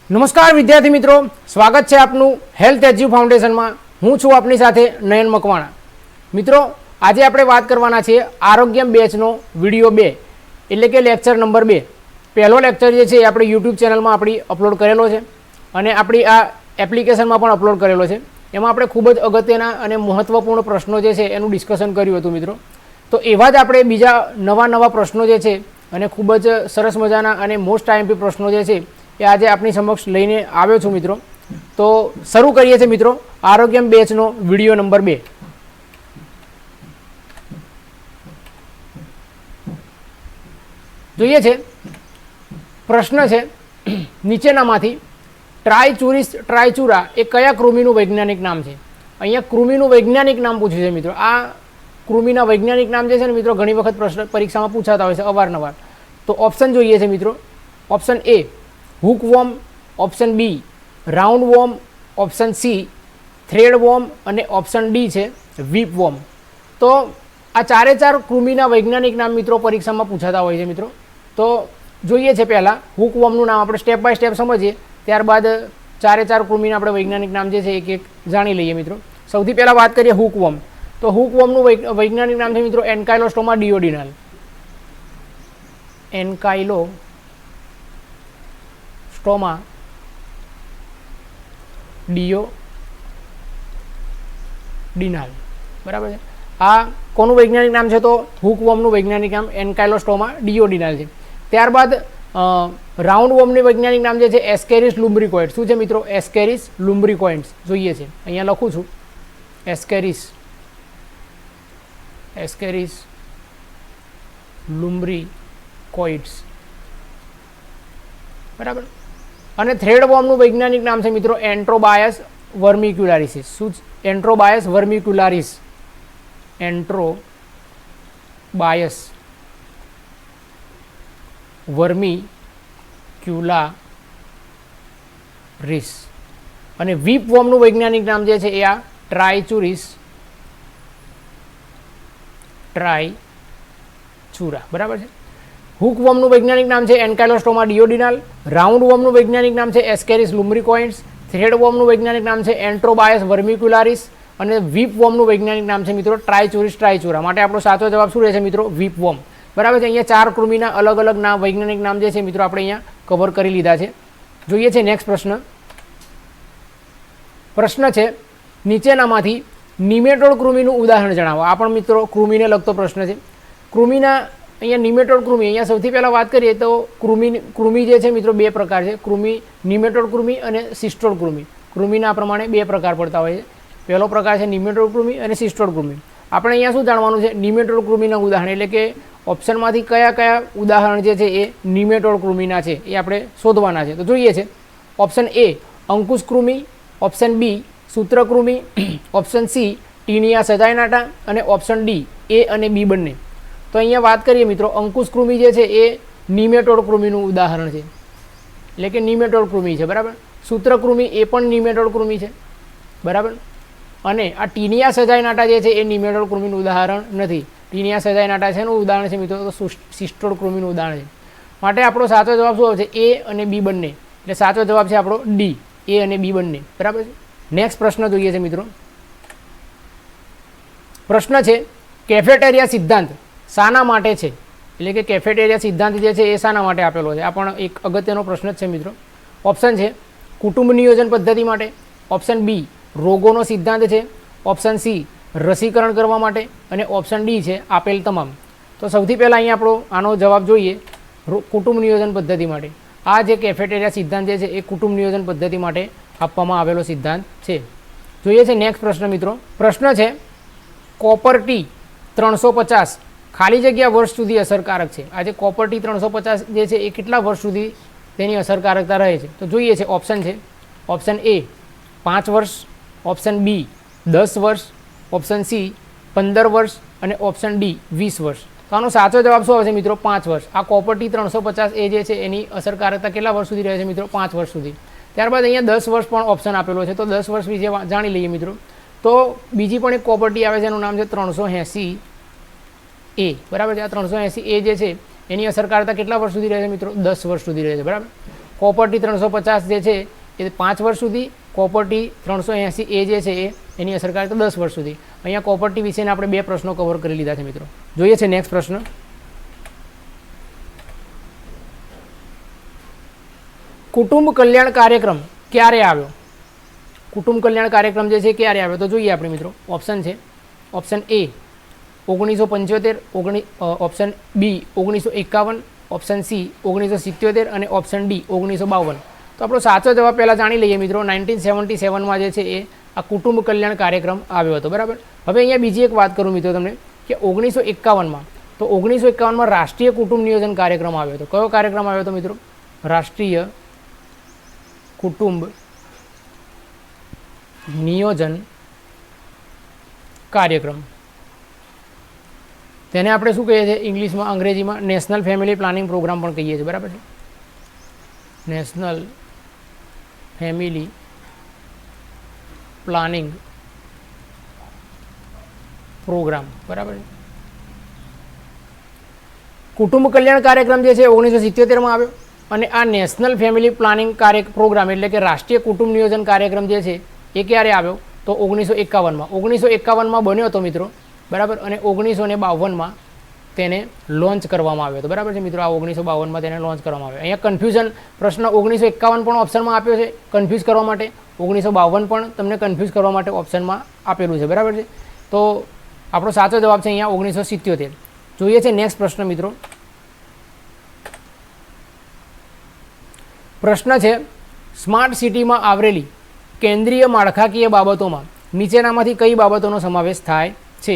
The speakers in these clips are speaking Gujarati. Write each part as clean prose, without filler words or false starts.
નમસ્કાર વિદ્યાર્થી મિત્રો, સ્વાગત છે આપનું હેલ્થ એજ્યુ ફાઉન્ડેશનમાં। હું છું આપની સાથે નયન મકવાણા। મિત્રો, આજે આપણે વાત કરવાના છીએ આરોગ્ય બેચનો વિડીયો 2 એટલે કે લેક્ચર નંબર 2। પહેલો લેક્ચર જે છે એ આપણે યુટ્યુબ ચેનલમાં આપણી અપલોડ કરેલો છે અને આપણી આ એપ્લિકેશનમાં પણ અપલોડ કરેલો છે। એમાં આપણે ખૂબ જ અગત્યના અને મહત્ત્વપૂર્ણ પ્રશ્નો જે છે એનું ડિસ્કશન કર્યું હતું મિત્રો। તો એવા જ આપણે બીજા નવા પ્રશ્નો જે છે અને ખૂબ જ સરસ મજાના અને મોસ્ટ આઈએમપી પ્રશ્નો જે છે એ આજે આપની સમક્ષ લઈને આવ્યો છું મિત્રો। તો શરૂ કરીએ છીએ મિત્રો આરોગ્ય બેચનો વિડીયો નંબર 2। જોઈએ છે પ્રશ્ન છે નીચેનામાંથી ટ્રાઇચુરા એ કયા કૃમિનું વૈજ્ઞાનિક નામ છે? અહીંયા કૃમિનું વૈજ્ઞાનિક નામ પૂછ્યું છે મિત્રો। આ કૃમિના વૈજ્ઞાનિક નામ જે છે ને મિત્રો ઘણી વખત પ્રશ્ન પરીક્ષામાં પૂછાતા હોય છે અવારનવાર। તો ઓપ્શન જોઈએ છે મિત્રો। Option A hookworm, option B roundworm, option C threadworm અને ઓપ્શન ડી છે વીપ વોર્મ। તો આ ચારે ચાર કૃમિના વૈજ્ઞાનિક નામ મિત્રો પરીક્ષામાં પૂછાતા હોય છે મિત્રો। તો જોઈએ છે પહેલાં હુકવોર્મનું નામ આપણે સ્ટેપ બાય સ્ટેપ સમજીએ, ત્યારબાદ ચારે ચાર કૃમિના આપણે વૈજ્ઞાનિક નામ જે છે એક એક જાણી લઈએ મિત્રો। સૌથી પહેલાં વાત કરીએ હુકવોર્મ। તો હુકવોર્મનું વૈજ્ઞાનિક નામ છે મિત્રો એન્કાઇલોસ્ટોમા ડિયોડિનાલ। એન્કાઇલોસ્ટોમા ડિયોડિનાલ, બરાબર છે। આ કોનું વૈજ્ઞાનિક નામ છે? તો હુકવોર્મનું વૈજ્ઞાનિક નામ એન્કાઇલોસ્ટોમા ડિયોડિનાલ છે। ત્યારબાદ રાઉન્ડ વોર્મની વૈજ્ઞાનિક નામ જે છે એસ્કેરિસ લુમ્બ્રિકોઇડ। શું છે મિત્રો? એસ્કેરિસ લુમ્બ્રિકોઇડ્સ જોઈએ છે, અહીંયા લખું છું એસ્કેરિસ લુમ્બ્રિકોઇડ્સ, બરાબર। અને થ્રેડ વોર્મનું વૈજ્ઞાનિક નામ છે મિત્રો એન્ટ્રોબાયસ વર્મિક્યુલારિસ। શું? એન્ટ્રોબાયસ વર્મિક્યુલારિસ, એન્ટ્રોબાયસ વર્મિક્યુલારિસ। અને વીપ વોર્મનું વૈજ્ઞાનિક નામ જે છે એ આ ટ્રાઇચુરા, બરાબર છે। હુકવોર્મનું વૈજ્ઞાનિક નામ છે એન્કાઇલોસ્ટોમા ડિયોડિનાલ, રાઉન્ડ વોર્મનું વૈજ્ઞાનિક નામ છે એસ્કેરિસ લુમ્બ્રિકોઇડ્સ, થ્રેડ વોર્મનું વૈજ્ઞાનિક નામ છે એન્ટ્રોબાયસ વર્મિક્યુલારિસ અને વીપ વોર્મનું વૈજ્ઞાનિક નામ છે મિત્રો ટ્રાઇચુરા। માટે આપણો સાચો જવાબ શું રહેશે મિત્રો? વીપ વોર્મ, બરાબર છે। અહીંયા ચાર કૃમિના અલગ અલગ નામ વૈજ્ઞાનિક નામ જે છે મિત્રો આપણે અહીંયા કવર કરી લીધા છે। જોઈએ છે નેક્સ્ટ પ્રશ્ન છે નીચેનામાંથી નિમેટોડ કૃમિનું ઉદાહરણ જણાવો। આ પણ મિત્રો કૃમિને લગતો પ્રશ્ન છે। કૃમિના અહીંયા નિમેટોડ કૃમિ, અહીંયા સૌથી પહેલાં વાત કરીએ તો કૃમિ જે છે મિત્રો બે પ્રકાર છે, નિમેટોડ કૃમિ અને સિસ્ટોડ કૃમિ। કૃમિના પ્રમાણે બે પ્રકાર પડતા હોય છે। પહેલો પ્રકાર છે નિમેટોડ કૃમિ અને સિસ્ટોડ કૃમિ। આપણે અહીંયા શું જાણવાનું છે? નિમેટોડ કૃમિના ઉદાહરણ એટલે કે ઓપ્શનમાંથી કયા કયા ઉદાહરણ જે છે એ નિમેટોડ કૃમિના છે એ આપણે શોધવાના છે। તો જોઈએ છે ઓપ્શન એ અંકુશ કૃમિ, ઓપ્શન બી સૂત્રકૃમિ, ઓપ્શન સી ટીનિયા સજાઇનાટા અને ઓપ્શન ડી એ અને બી બંને। તો અહીંયા વાત કરીએ મિત્રો અંકુશ કૃમિ જે છે એ નિમેટોડ કૃમિનું ઉદાહરણ છે, એટલે કે નિમેટોડ કૃમિ છે, બરાબર। સૂત્રકૃમિ એ પણ નિમેટોડ કૃમિ છે, બરાબર। અને આ ટીનિયા સજાઇનાટા જે છે એ નિમેટોડ કૃમિનું ઉદાહરણ નથી। ટીનિયા સજાઇનાટા છે એનું ઉદાહરણ છે મિત્રો તો સિસ્ટોડ કૃમિનું ઉદાહરણ છે। માટે આપણો સાચો જવાબ શું આવશે? એ અને બી બંને, એટલે સાચો જવાબ છે આપણો ડી, એ અને બી બંને, બરાબર છે। નેક્સ્ટ પ્રશ્ન જોઈએ છે મિત્રો। પ્રશ્ન છે કેફેટેરિયા સિદ્ધાંત શાના માટે છે? એટલે કે કેફેટેરિયા સિદ્ધાંત જે છે એ શાના માટે આપેલો છે? આ પણ એક અગત્યનો પ્રશ્ન જ છે મિત્રો। ઓપ્શન છે કુટુંબ નિયોજન પદ્ધતિ માટે, ઓપ્શન બી રોગોનો સિદ્ધાંત છે, ઓપ્શન સી રસીકરણ કરવા માટે અને ઓપ્શન ડી છે આપેલ તમામ। તો સૌથી પહેલાં અહીંયા આપણો આનો જવાબ જોઈએ કુટુંબ નિયોજન પદ્ધતિ માટે। આ જે કેફેટેરિયા સિદ્ધાંત જે છે એ કુટુંબ નિયોજન પદ્ધતિ માટે આપવામાં આવેલો સિદ્ધાંત છે। જોઈએ છે નેક્સ્ટ પ્રશ્ન મિત્રો। પ્રશ્ન છે કોપર ટી 350 ખાલી જગ્યા વર્ષ સુધી અસરકારક છે। આ જે કોપર ટી 350 જે છે એ કેટલા વર્ષ સુધી તેની અસરકારકતા રહે છે? તો જોઈએ છે ઓપ્શન છે ઓપ્શન એ 5 વર્ષ, ઓપ્શન બી 10 વર્ષ, ઓપ્શન સી 15 વર્ષ અને ઓપ્શન ડી 20 વર્ષ। તો આનો સાચો જવાબ શું આવશે મિત્રો? 5 વર્ષ। આ કોપર ટી 350 એ જે છે એની અસરકારકતા કેટલા વર્ષ સુધી રહે છે મિત્રો? 5 વર્ષ સુધી। ત્યારબાદ અહીંયા 10 વર્ષ પણ ઓપ્શન આપેલો છે, તો 10 વર્ષ વિશે જાણી લઈએ મિત્રો। તો બીજી પણ એક કોપર ટી આવે છે એનું નામ છે 380 એ, બરાબર છે। આ 380 એ જે છે એની અસરકારકતા કેટલા વર્ષ સુધી રહે છે મિત્રો? 10 વર્ષ સુધી રહે છે, બરાબર। કોપરટી 350 જે છે એ 5 વર્ષ સુધી, કોપરટી 380 એ જે છે એની અસરકારકતા 10 વર્ષ સુધી. અહીંયા કોપરટી વિશેના આપણે 2 પ્રશ્નો કવર કરી લીધા છે મિત્રો. જોઈએ છે નેક્સ્ટ પ્રશ્ન. કુટુંબ કલ્યાણ કાર્યક્રમ ક્યારે આવ્યો? કુટુંબ કલ્યાણ કાર્યક્રમ જે છે ક્યારે આવ્યો તો જોઈએ આપણે મિત્રો. ઓપ્શન છે option A 1975, option B 1951, option C 1977 અને ઓપ્શન ડી 1952. તો આપણો સાચો જવાબ પહેલાં જાણી લઈએ મિત્રો. 1977માં જે છે એ આ કુટુંબ કલ્યાણ કાર્યક્રમ આવ્યો હતો. બરાબર. હવે અહીંયા બીજી એક વાત કરું મિત્રો તમને કે 1951માં, તો 1951માં રાષ્ટ્રીય કુટુંબ નિયોજન કાર્યક્રમ આવ્યો હતો. કયો કાર્યક્રમ આવ્યો હતો મિત્રો? રાષ્ટ્રીય કુટુંબ નિયોજન કાર્યક્રમ. તેને આપણે શું કહીએ છીએ ઇંગ્લિશમાં, અંગ્રેજીમાં નેશનલ ફેમિલી પ્લાનિંગ પ્રોગ્રામ પણ કહીએ છીએ. બરાબર છે, નેશનલ ફેમિલી પ્લાનિંગ પ્રોગ્રામ. બરાબર છે. કુટુંબ કલ્યાણ કાર્યક્રમ જે છે 1977માં આવ્યો અને આ નેશનલ ફેમિલી પ્લાનિંગ પ્રોગ્રામ એટલે કે રાષ્ટ્રીય કુટુંબ નિયોજન કાર્યક્રમ જે છે એ ક્યારે આવ્યો તો 1951માં. 1951માં બન્યો હતો મિત્રો. બરાબર. અને 1952માં તેને લોન્ચ કરવામાં આવ્યો હતો. બરાબર છે મિત્રો. આ 1952માં તેને લોન્ચ કરવામાં આવ્યો. અહીંયા કન્ફ્યુઝન પ્રશ્ન 1951 પણ ઓપ્શનમાં આપ્યો છે કન્ફ્યુઝ કરવા માટે, 1952 પણ તમને કન્ફ્યુઝ કરવા માટે ઓપ્શનમાં આપેલું છે. બરાબર છે. તો આપણો સાચો જવાબ છે અહીંયા 1977. જોઈએ છે નેક્સ્ટ પ્રશ્ન મિત્રો. પ્રશ્ન છે સ્માર્ટ સિટીમાં આવરેલી કેન્દ્રીય માળખાકીય બાબતોમાં નીચેનામાંથી કઈ બાબતોનો સમાવેશ થાય છે?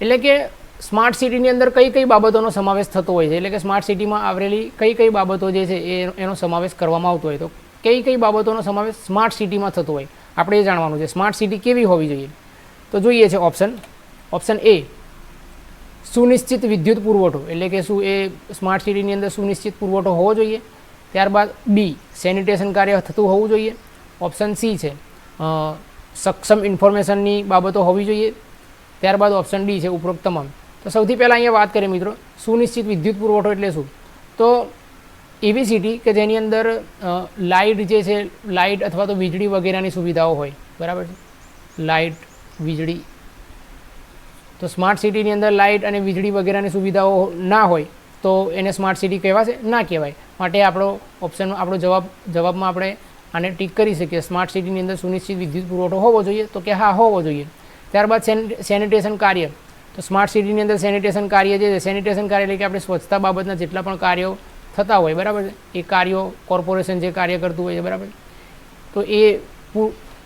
એટલે કે સ્માર્ટ સિટીની અંદર કઈ કઈ બાબતોનો સમાવેશ થતો હોય છે, એટલે કે સ્માર્ટ સિટીમાં આવરેલી કઈ કઈ બાબતો જે છે એનો સમાવેશ કરવામાં આવતો હોય. તો કઈ કઈ બાબતોનો સમાવેશ સ્માર્ટ સિટીમાં થતો હોય આપણે એ જાણવાનું છે. સ્માર્ટ સિટી કેવી હોવી જોઈએ તો જોઈએ છે ઓપ્શન એ સુનિશ્ચિત વિદ્યુત પુરવઠો, એટલે કે શું એ સ્માર્ટ સિટીની અંદર સુનિશ્ચિત પુરવઠો હોવો જોઈએ. ત્યારબાદ બી સેનિટેશન કાર્ય થતું હોવું જોઈએ. ઓપ્શન સી છે સક્ષમ ઇન્ફોર્મેશનની બાબતો હોવી જોઈએ. ત્યારબાદ ઓપ્શન ડી છે ઉપરોક્ત તમામ. તો સૌથી પહેલાં અહીંયા વાત કરીએ મિત્રો સુનિશ્ચિત વિદ્યુત પુરવઠો એટલે શું? તો એવી સિટી કે જેની અંદર લાઇટ જે છે લાઇટ અથવા તો વીજળી વગેરેની સુવિધાઓ હોય. બરાબર છે, લાઇટ વીજળી. તો સ્માર્ટ સિટીની અંદર લાઇટ અને વીજળી વગેરેની સુવિધાઓ ના હોય તો એને સ્માર્ટ સિટી કહેવાશે? ના કહેવાય. માટે આપણો ઓપ્શન આપણો જવાબમાં આપણે આને ટીક કરી શકીએ. સ્માર્ટ સિટીની અંદર સુનિશ્ચિત વિદ્યુત પુરવઠો હોવો જોઈએ તો કે હા હોવો જોઈએ. ત્યારબાદ સેનિટેશન કાર્ય. તો સ્માર્ટ સિટીની અંદર સેનિટેશન કાર્ય જે છે સેનિટેશન કાર્ય એટલે કે આપણે સ્વચ્છતા બાબતના જેટલા પણ કાર્યો થતા હોય. બરાબર છે, એ કાર્યો કોર્પોરેશન જે કાર્ય કરતું હોય છે. બરાબર. તો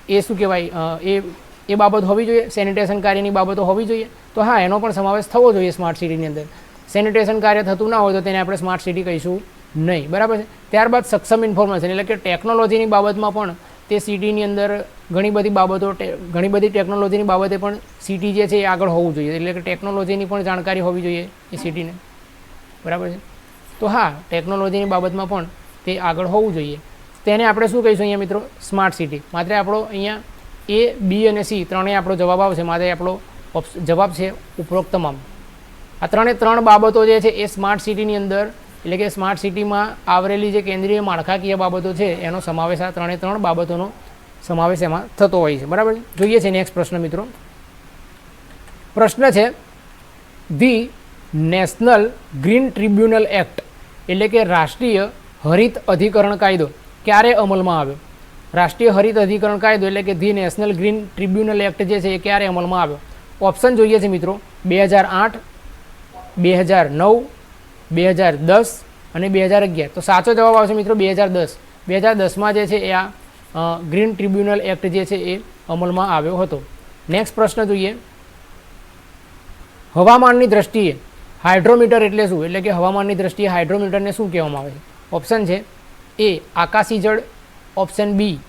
એ શું કહેવાય એ બાબત હોવી જોઈએ. સેનિટેશન કાર્યની બાબતો હોવી જોઈએ. તો હા એનો પણ સમાવેશ થવો જોઈએ સ્માર્ટ સિટીની અંદર. સેનિટેશન કાર્ય થતું ના હોય તો તેને આપણે સ્માર્ટ સિટી કહીશું નહીં. બરાબર છે. ત્યારબાદ સક્ષમ ઇન્ફોર્મેશન એટલે કે ટેકનોલોજીની બાબતમાં પણ તે સિટીની અંદર ઘણી બધી ટેકનોલોજીની બાબતે પણ સિટી જે છે એ આગળ હોવું જોઈએ. એટલે કે ટેકનોલોજીની પણ જાણકારી હોવી જોઈએ એ સિટીને. બરાબર છે. તો હા ટેકનોલોજીની બાબતમાં પણ તે આગળ હોવું જોઈએ. તેને આપણે શું કહીશું અહીંયા મિત્રો? Smart city. માત્ર આપણો અહીંયા એ બી અને સી ત્રણેય આપણો જવાબ આવશે. માત્ર આપણો જવાબ છે ઉપરોક્ત તમામ. આ ત્રણ બાબતો જે છે એ સ્માર્ટ સિટીની અંદર એટલે કે સ્માર્ટ સિટીમાં આવરેલી જે કેન્દ્રીય માળખાકીય બાબતો છે એનો સમાવેશ આ ત્રણ બાબતોનો સમાવેશ એમાં થતો હોય છે. બરાબર. જોઈએ છે નેક્સ્ટ પ્રશ્ન મિત્રો. પ્રશ્ન છે the national green tribunal act એટલે કે રાષ્ટ્રીય હરિત અધિકરણ કાયદો ક્યારે અમલમાં આવ્યો? રાષ્ટ્રીય હરિત અધિકરણ કાયદો એટલે કે the national green tribunal act જે છે એ ક્યારે અમલમાં આવ્યો? ઓપ્શન જોઈએ છે મિત્રો 2008, 2009, 2010 અને 2011. તો સાચો જવાબ આવશે મિત્રો 2010. 2010માં જે છે એ આ ગ્રીન ટ્રિબ્યુનલ એક્ટ જે છે એ અમલમાં આવ્યો હતો. નેક્સ્ટ પ્રશ્ન જોઈએ. હવામાનની દ્રષ્ટિએ હાઇડ્રોમીટર એટલે શું? એટલે કે હવામાનની દ્રષ્ટિએ હાઇડ્રોમીટરને શું કહેવામાં આવે છે? ઓપ્શન છે એ આકાશી જળ, ઓપ્શન બી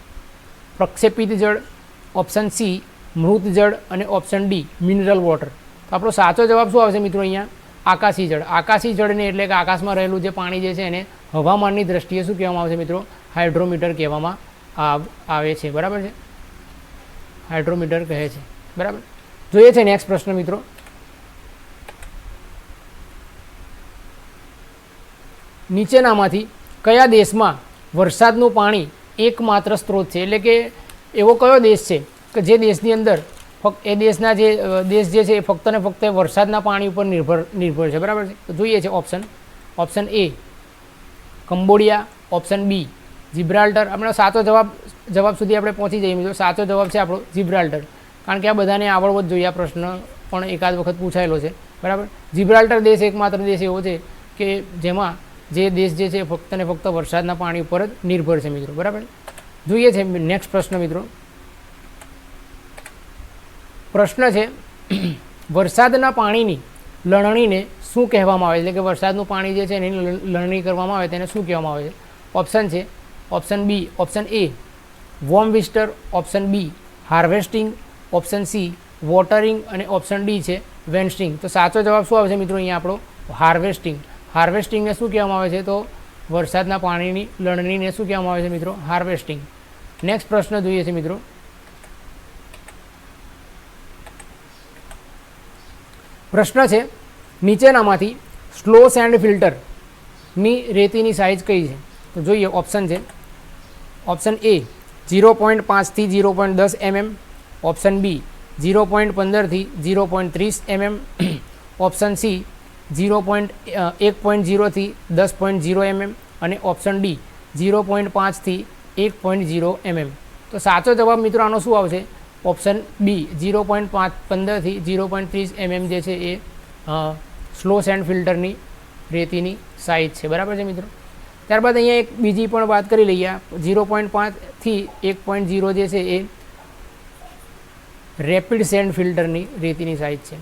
પ્રક્ષેપિત જળ, ઓપ્શન સી મૃત જળ અને ઓપ્શન ડી મિનરલ વોટર. તો આપણો સાચો જવાબ શું આવશે મિત્રો? અહીંયા આકાશી જળ. આકાશી જળને એટલે કે આકાશમાં રહેલું જે પાણી જે છે એને હવામાનની દ્રષ્ટિએ શું કહેવામાં આવશે મિત્રો? હાઇડ્રોમીટર કહેવામાં આવે છે. બરાબર છે, હાઇડ્રોમીટર કહે છે. બરાબર. જોઈએ છે નેક્સ્ટ પ્રશ્ન મિત્રો. નીચેનામાંથી કયા દેશમાં વરસાદનું પાણી એકમાત્ર સ્ત્રોત છે, એટલે કે એવો કયો દેશ છે કે જે દેશની અંદર ફક્ત એ દેશના જે દેશ જે છે એ ફક્ત ને ફક્ત વરસાદના પાણી ઉપર નિર્ભર છે, બરાબર છે. તો જોઈએ છે option A Cambodia, option B Gibraltar. આપણે સાચો જવાબ સુધી આપણે પહોંચી જઈએ મિત્રો. સાચો જવાબ છે આપણો જિબ્રાલ્ટર, કારણ કે આ બધાને આવડવો જ જોઈએ. આ પ્રશ્ન પણ એકાદ વખત પૂછાયેલો છે, બરાબર. જિબ્રાલ્ટર દેશ એકમાત્ર દેશ એવો છે કે જેમાં જે દેશ જે છે ફક્ત ને ફક્ત વરસાદના પાણી ઉપર જ નિર્ભર છે મિત્રો, બરાબર. જોઈએ છે નેક્સ્ટ પ્રશ્ન મિત્રો. પ્રશ્ન છે વરસાદના પાણીની લણણીને શું કહેવામાં આવે છે, એટલે કે વરસાદનું પાણી જે છે એની લણણી કરવામાં આવે તેને શું કહેવામાં આવે છે. ઓપ્શન છે ઓપ્શન બી, ઓપ્શન એ વોર્મ વિસ્ટર, option B harvesting, option C watering અને ઓપ્શન ડી છે વેન્સ્ટિંગ. તો સાચો જવાબ શું આવશે મિત્રો અહીંયા આપણો હાર્વેસ્ટિંગ. હાર્વેસ્ટિંગને શું કહેવામાં આવે છે, તો વરસાદના પાણીની લણણીને શું કહેવામાં આવે છે મિત્રો, હાર્વેસ્ટિંગ. નેક્સ્ટ પ્રશ્ન જોઈએ છે મિત્રો. પ્રશ્ન છે નીચેનામાંથી સ્લો સેન્ડ ફિલ્ટરની રેતીની સાઇઝ કઈ છે. તો જોઈએ ઓપ્શન છે ઓપ્શન એ 0.5 થી 0.10 mm, ઓપ્શન બી 0.15 થી 0.30 mm, ઓપ્શન સી 1.0 થી 10.0 mm અને ઓપ્શન ડી 0.5 થી 1.0 mm. તો સાચો જવાબ મિત્રો આનો શું આવશે, ઓપ્શન બી 0.15 થી 0.30 mm જે છે એ સ્લો સેન્ડ ફિલ્ટરની રેતીની સાઇઝ છે, બરાબર છે મિત્રો. ત્યારબાદ અહીંયા એક બીજી પણ વાત કરી લઈએ. 0.5 થી 1.0 જે છે એ રેપિડ સેન્ડ ફિલ્ટરની રેતીની સાઇઝ છે.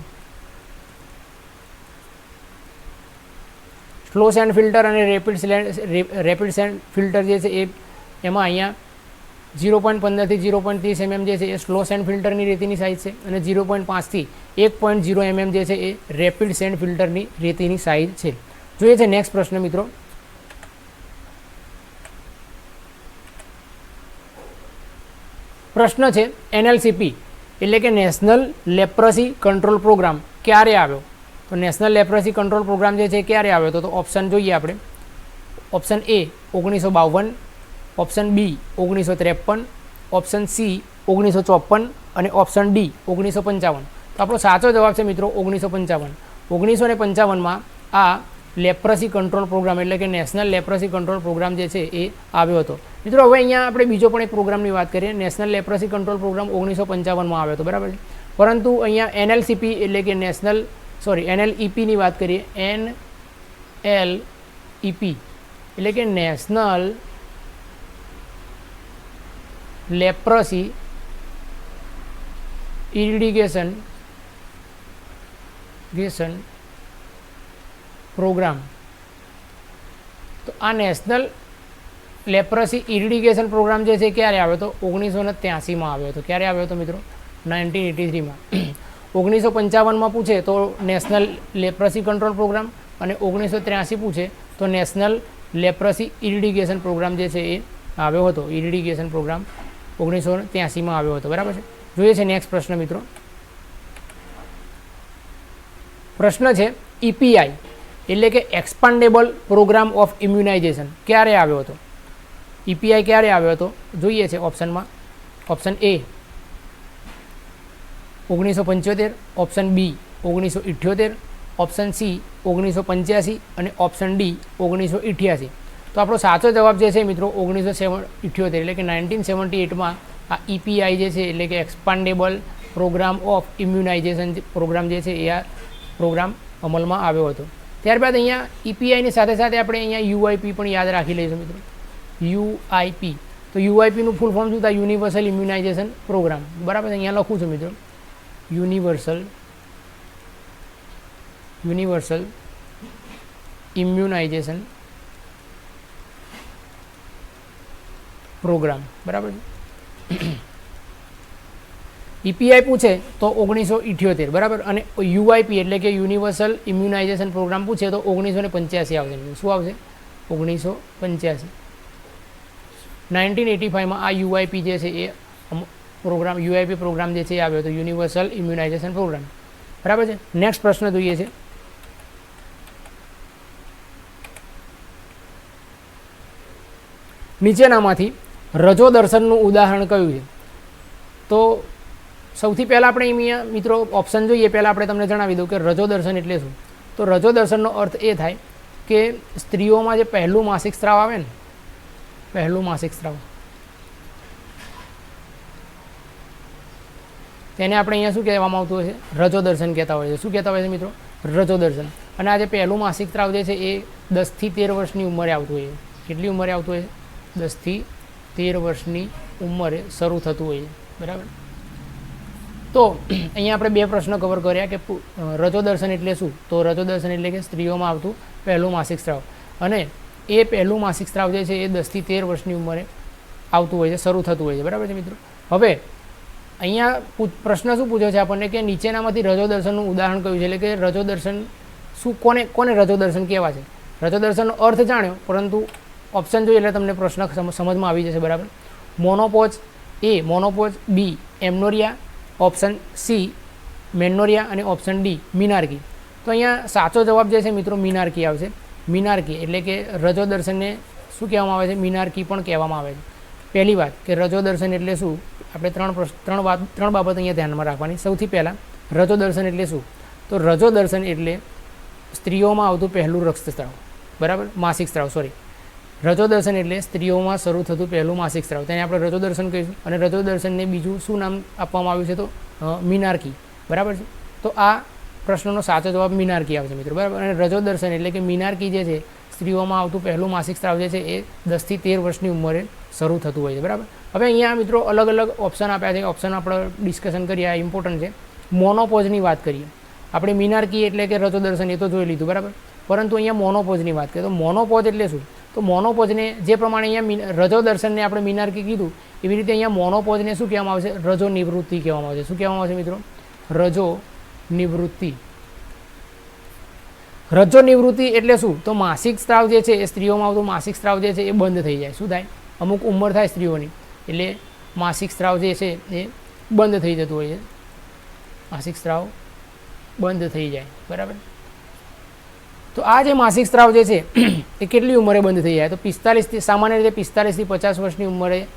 સ્લો સેન્ડ ફિલ્ટર અને રેપિડ સેન્ડ ફિલ્ટર જે છે એ એમાં અહીંયા 0.15 થી 0.30 mm જે છે એ સ્લો સેન્ડ ફિલ્ટરની રેતીની સાઇઝ છે અને 0.5 થી 1.0 mm જે છે એ રેપિડ સેન્ડ ફિલ્ટરની રેતીની સાઇઝ છે. જોઈએ છે નેક્સ્ટ પ્રશ્ન મિત્રો. પ્રશ્ન છે એનએલસીપી એટલે કે નેશનલ લેપ્રસી કંટ્રોલ પ્રોગ્રામ ક્યારે આવ્યો. તો નેશનલ લેપ્રસી કંટ્રોલ પ્રોગ્રામ જે છે ક્યારે આવ્યો હતો, તો ઓપ્શન જોઈએ આપણે. Option A 1952, option B 1953, option C 1954 અને ઓપ્શન ડી 1955. તો આપણો સાચો જવાબ છે મિત્રો 1955. 1955માં આ લેપ્રસી કંટ્રોલ પ્રોગ્રામ એટલે કે નેશનલ લેપ્રસી કંટ્રોલ પ્રોગ્રામ જે છે એ આવ્યો હતો મિત્રો. હવે અહીંયા આપણે બીજો પણ એક પ્રોગ્રામની વાત કરીએ. નેશનલ લેપ્રસી કંટ્રોલ પ્રોગ્રામ 1955માં આવ્યો હતો, બરાબર છે. પરંતુ અહીંયા એનએલસીપી એટલે કે એનએલઈપીની વાત કરીએ. એનએલઈપી એટલે કે નેશનલ લેપ્રસી ઇરિગેશન પ્રોગ્રામ. તો આ નેશનલ લેપ્રસી ઇરિગેશન પ્રોગ્રામ જે છે ક્યારે આવ્યો હતો, 1983માં આવ્યો હતો. ક્યારે આવ્યો હતો મિત્રો, 1983માં. 1955માં પૂછે તો નેશનલ લેપ્રસી કંટ્રોલ પ્રોગ્રામ અને 1983 પૂછે તો નેશનલ લેપ્રસી ઇરિગેશન પ્રોગ્રામ જે છે એ આવ્યો હતો. ઇરિગેશન પ્રોગ્રામ 1983માં આવ્યો હતો, બરાબર છે. જોઈએ છે નેક્સ્ટ પ્રશ્ન મિત્રો. પ્રશ્ન છે EPI એટલે કે એક્સપાન્ડેબલ પ્રોગ્રામ ઓફ ઇમ્યુનાઇઝેશન ક્યારે આવ્યો હતો. EPI ક્યારે આવ્યો હતો જોઈએ છે ઓપ્શનમાં. Option A 1975, option B 1978, option C 1985 અને ઓપ્શન ડી 1988. તો આપણો સાચો જવાબ જે છે મિત્રો 1978 એટલે કે 1978માં આ EPI જે છે એટલે કે એક્સપાન્ડેબલ પ્રોગ્રામ ઓફ ઇમ્યુનાઇઝેશન પ્રોગ્રામ જે છે એ આ પ્રોગ્રામ અમલમાં આવ્યો હતો. ત્યારબાદ અહીંયા EPIની સાથે સાથે આપણે અહીંયા UIP પણ યાદ રાખી લઈશું મિત્રો. UIP તો UIPનું ફૂલ ફોર્મ શું થાય, યુનિવર્સલ ઇમ્યુનાઇઝેશન પ્રોગ્રામ, બરાબર. અહીંયા લખું છું મિત્રો યુનિવર્સલ ઇમ્યુનાઇઝેશન પ્રોગ્રામ, બરાબર છે. EPI પૂછે તો 1978, બરાબર. અને UIP એટલે કે યુનિવર્સલ ઇમ્યુનાઇઝેશન પ્રોગ્રામ પૂછે તો 1985 આવશે. શું આવશે, 1985. 1985માં આ UIP જે છે એ પ્રોગ્રામ UIP પ્રોગ્રામ જે છે એ આવ્યો હતો, યુનિવર્સલ ઇમ્યુનાઇઝેશન પ્રોગ્રામ, બરાબર છે. નેક્સ્ટ પ્રશ્ન જોઈએ છે. નીચેનામાંથી રજો દર્શનનું ઉદાહરણ કયું છે? તો સૌથી પહેલાં આપણે અહીંયા મિત્રો ઓપ્શન જોઈએ પહેલાં આપણે તમને જણાવી દઉં કે રજો દર્શન એટલે શું. તો રજો દર્શનનો અર્થ એ થાય કે સ્ત્રીઓમાં જે પહેલું માસિક સ્ત્રાવ આવે ને, પહેલું માસિક સ્ત્રાવ, તેને આપણે અહીંયા શું કહેવામાં આવતું હોય છે? રજો દર્શન કહેતા હોય છે. શું કહેતા હોય છે મિત્રો? રજો દર્શન. અને આ જે પહેલું માસિક સ્ત્રાવ જે છે એ 10 થી 13 વર્ષની ઉંમરે આવતું હોય છે. કેટલી ઉંમરે આવતું હોય છે? 10 થી 13 વર્ષની ઉંમરે શરૂ થતું હોય છે. બરાબર. તો અહીંયા આપણે બે પ્રશ્ન કવર કર્યા કે રજો દર્શન એટલે શું. તો રજો દર્શન એટલે કે સ્ત્રીઓમાં આવતું પહેલું માસિક સ્ત્રાવ, અને એ પહેલું માસિક સ્ત્રાવ જે છે એ 10 થી 13 વર્ષની ઉંમરે આવતું હોય છે, શરૂ થતું હોય છે. બરાબર છે મિત્રો. હવે અહીંયા પ્રશ્ન શું પૂછ્યો છે આપણને કે નીચેનામાંથી રજો દર્શનનું ઉદાહરણ કયું છે, એટલે કે રજો દર્શન શું, કોને રજો દર્શન કહેવા છે. રજો દર્શનનો અર્થ જાણ્યો, પરંતુ ઓપ્શન જોઈએ એટલે તમને પ્રશ્ન સમજમાં આવી જશે. બરાબર. મોનોપોઝ એ, મોનોપોઝ બી એમનોરિયા, ઓપ્શન સી મેન્નોરિયા અને ઓપ્શન ડી મિનાર્કી. તો અહીંયા સાચો જવાબ જે છે મિત્રો મિનાર્કી આવશે. મિનાર્કી એટલે કે રજો દર્શનને શું કહેવામાં આવે છે? મિનાર્કી પણ કહેવામાં આવે છે. પહેલી વાત કે રજો દર્શન એટલે શું, આપણે ત્રણ બાબત અહીંયા ધ્યાનમાં રાખવાની. સૌથી પહેલાં રજો દર્શન એટલે શું? તો રજો દર્શન એટલે સ્ત્રીઓમાં આવતું પહેલું રક્તસ્રાવ. બરાબર, માસિક સ્ત્રાવ, સોરી. રજો દર્શન એટલે સ્ત્રીઓમાં શરૂ થતું પહેલું માસિક સ્ત્રાવ, તેને આપણે રજો દર્શન કહીશું. અને રજો દર્શનને બીજું શું નામ આપવામાં આવ્યું છે? તો મિનાર્કી. બરાબર છે. તો આ પ્રશ્નનો સાચો જવાબ મિનાર્કી આવશે મિત્રો. બરાબર. અને રજો દર્શન એટલે કે મિનાર્કી જે છે સ્ત્રીઓમાં આવતું પહેલું માસિક સ્ત્રાવ જે છે એ 10 થી 13 વર્ષની ઉંમરે શરૂ થતું હોય છે. બરાબર. હવે અહીંયા મિત્રો અલગ અલગ ઓપ્શન આપ્યા છે. ઓપ્શન આપણે ડિસ્કશન કરીએ, આ ઇમ્પોર્ટન્ટ છે. મોનોપોઝની વાત કરીએ આપણે. મિનાર્કી એટલે કે રજો દર્શન એ તો જોઈ લીધું. બરાબર. પરંતુ અહીંયા મોનોપોઝની વાત કરીએ તો મોનોપોઝ એટલે શું? તો મોનોપોઝને જે પ્રમાણે અહીંયા રજો દર્શનને આપણે મિનાર્કી કીધું, એવી રીતે અહીંયા મોનોપોઝને શું કહેવામાં આવશે? રજો નિવૃત્તિ કહેવામાં આવશે. શું કહેવામાં આવશે મિત્રો? રજો નિવૃત્તિ. રજો નિવૃત્તિ એટલે શું? તો માસિક સ્ત્રાવ જે છે એ સ્ત્રીઓમાં આવતું માસિક સ્ત્રાવ જે છે એ બંધ થઈ જાય. શું થાય? અમુક ઉંમર થાય સ્ત્રીઓની એટલે માસિક સ્ત્રાવ જે છે એ બંધ થઈ જતું હોય છે. માસિક સ્ત્રાવ બંધ થઈ જાય. બરાબર. તો આ જે માસિક સ્ત્રાવ જે છે એ કેટલી ઉંમરે બંધ થઈ જાય? તો 45 સામાન્ય રીતે 45 થી 50 વર્ષની ઉંમરે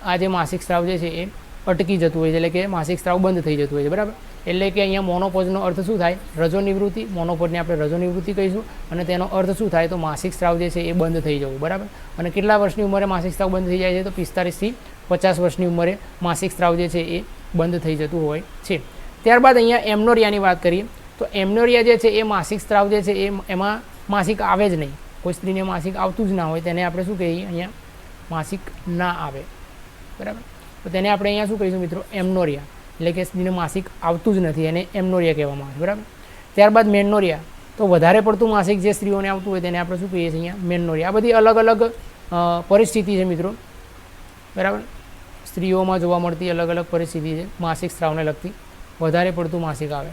આ જે માસિક સ્ત્રાવ જે છે એ અટકી જતું હોય છે, એટલે કે માસિક સ્ત્રાવ બંધ થઈ જતું હોય છે. બરાબર. એટલે કે અહીંયા મોનોપોઝનો અર્થ શું થાય? રજો નિવૃત્તિ. મોનોપોઝને આપણે રજો નિવૃત્તિ કહીશું. અને તેનો અર્થ શું થાય? તો માસિક સ્ત્રાવ જે છે એ બંધ થઈ જવું. બરાબર. અને કેટલા વર્ષની ઉંમરે માસિક સ્ત્રાવ બંધ થઈ જાય છે? તો 45 થી 50 વર્ષની ઉંમરે માસિક સ્ત્રાવ જે છે એ બંધ થઈ જતું હોય છે. ત્યારબાદ અહીંયા એમનોરિયાની વાત કરીએ તો એમનોરિયા જે છે એ માસિક સ્ત્રાવ જે છે એમાં માસિક આવે જ નહીં. કોઈ સ્ત્રીને માસિક આવતું જ ના હોય તેને આપણે શું કહીએ? અહીંયા માસિક ના આવે. બરાબર. તો તેને આપણે અહીંયા શું કહીશું મિત્રો? એમનોરિયા. એટલે કે સ્ત્રીને માસિક આવતું જ નથી, એને એમનોરિયા કહેવામાં આવે. બરાબર. ત્યારબાદ મેન્નોરિયા. તો વધારે પડતું માસિક જે સ્ત્રીઓને આવતું હોય તેને આપણે શું કહીએ છીએ? અહીંયા મેન્નોરિયા. આ બધી અલગ અલગ પરિસ્થિતિ છે મિત્રો. બરાબર. સ્ત્રીઓમાં જોવા મળતી અલગ અલગ પરિસ્થિતિ છે માસિક સ્ત્રાવને લગતી. વધારે પડતું માસિક આવે.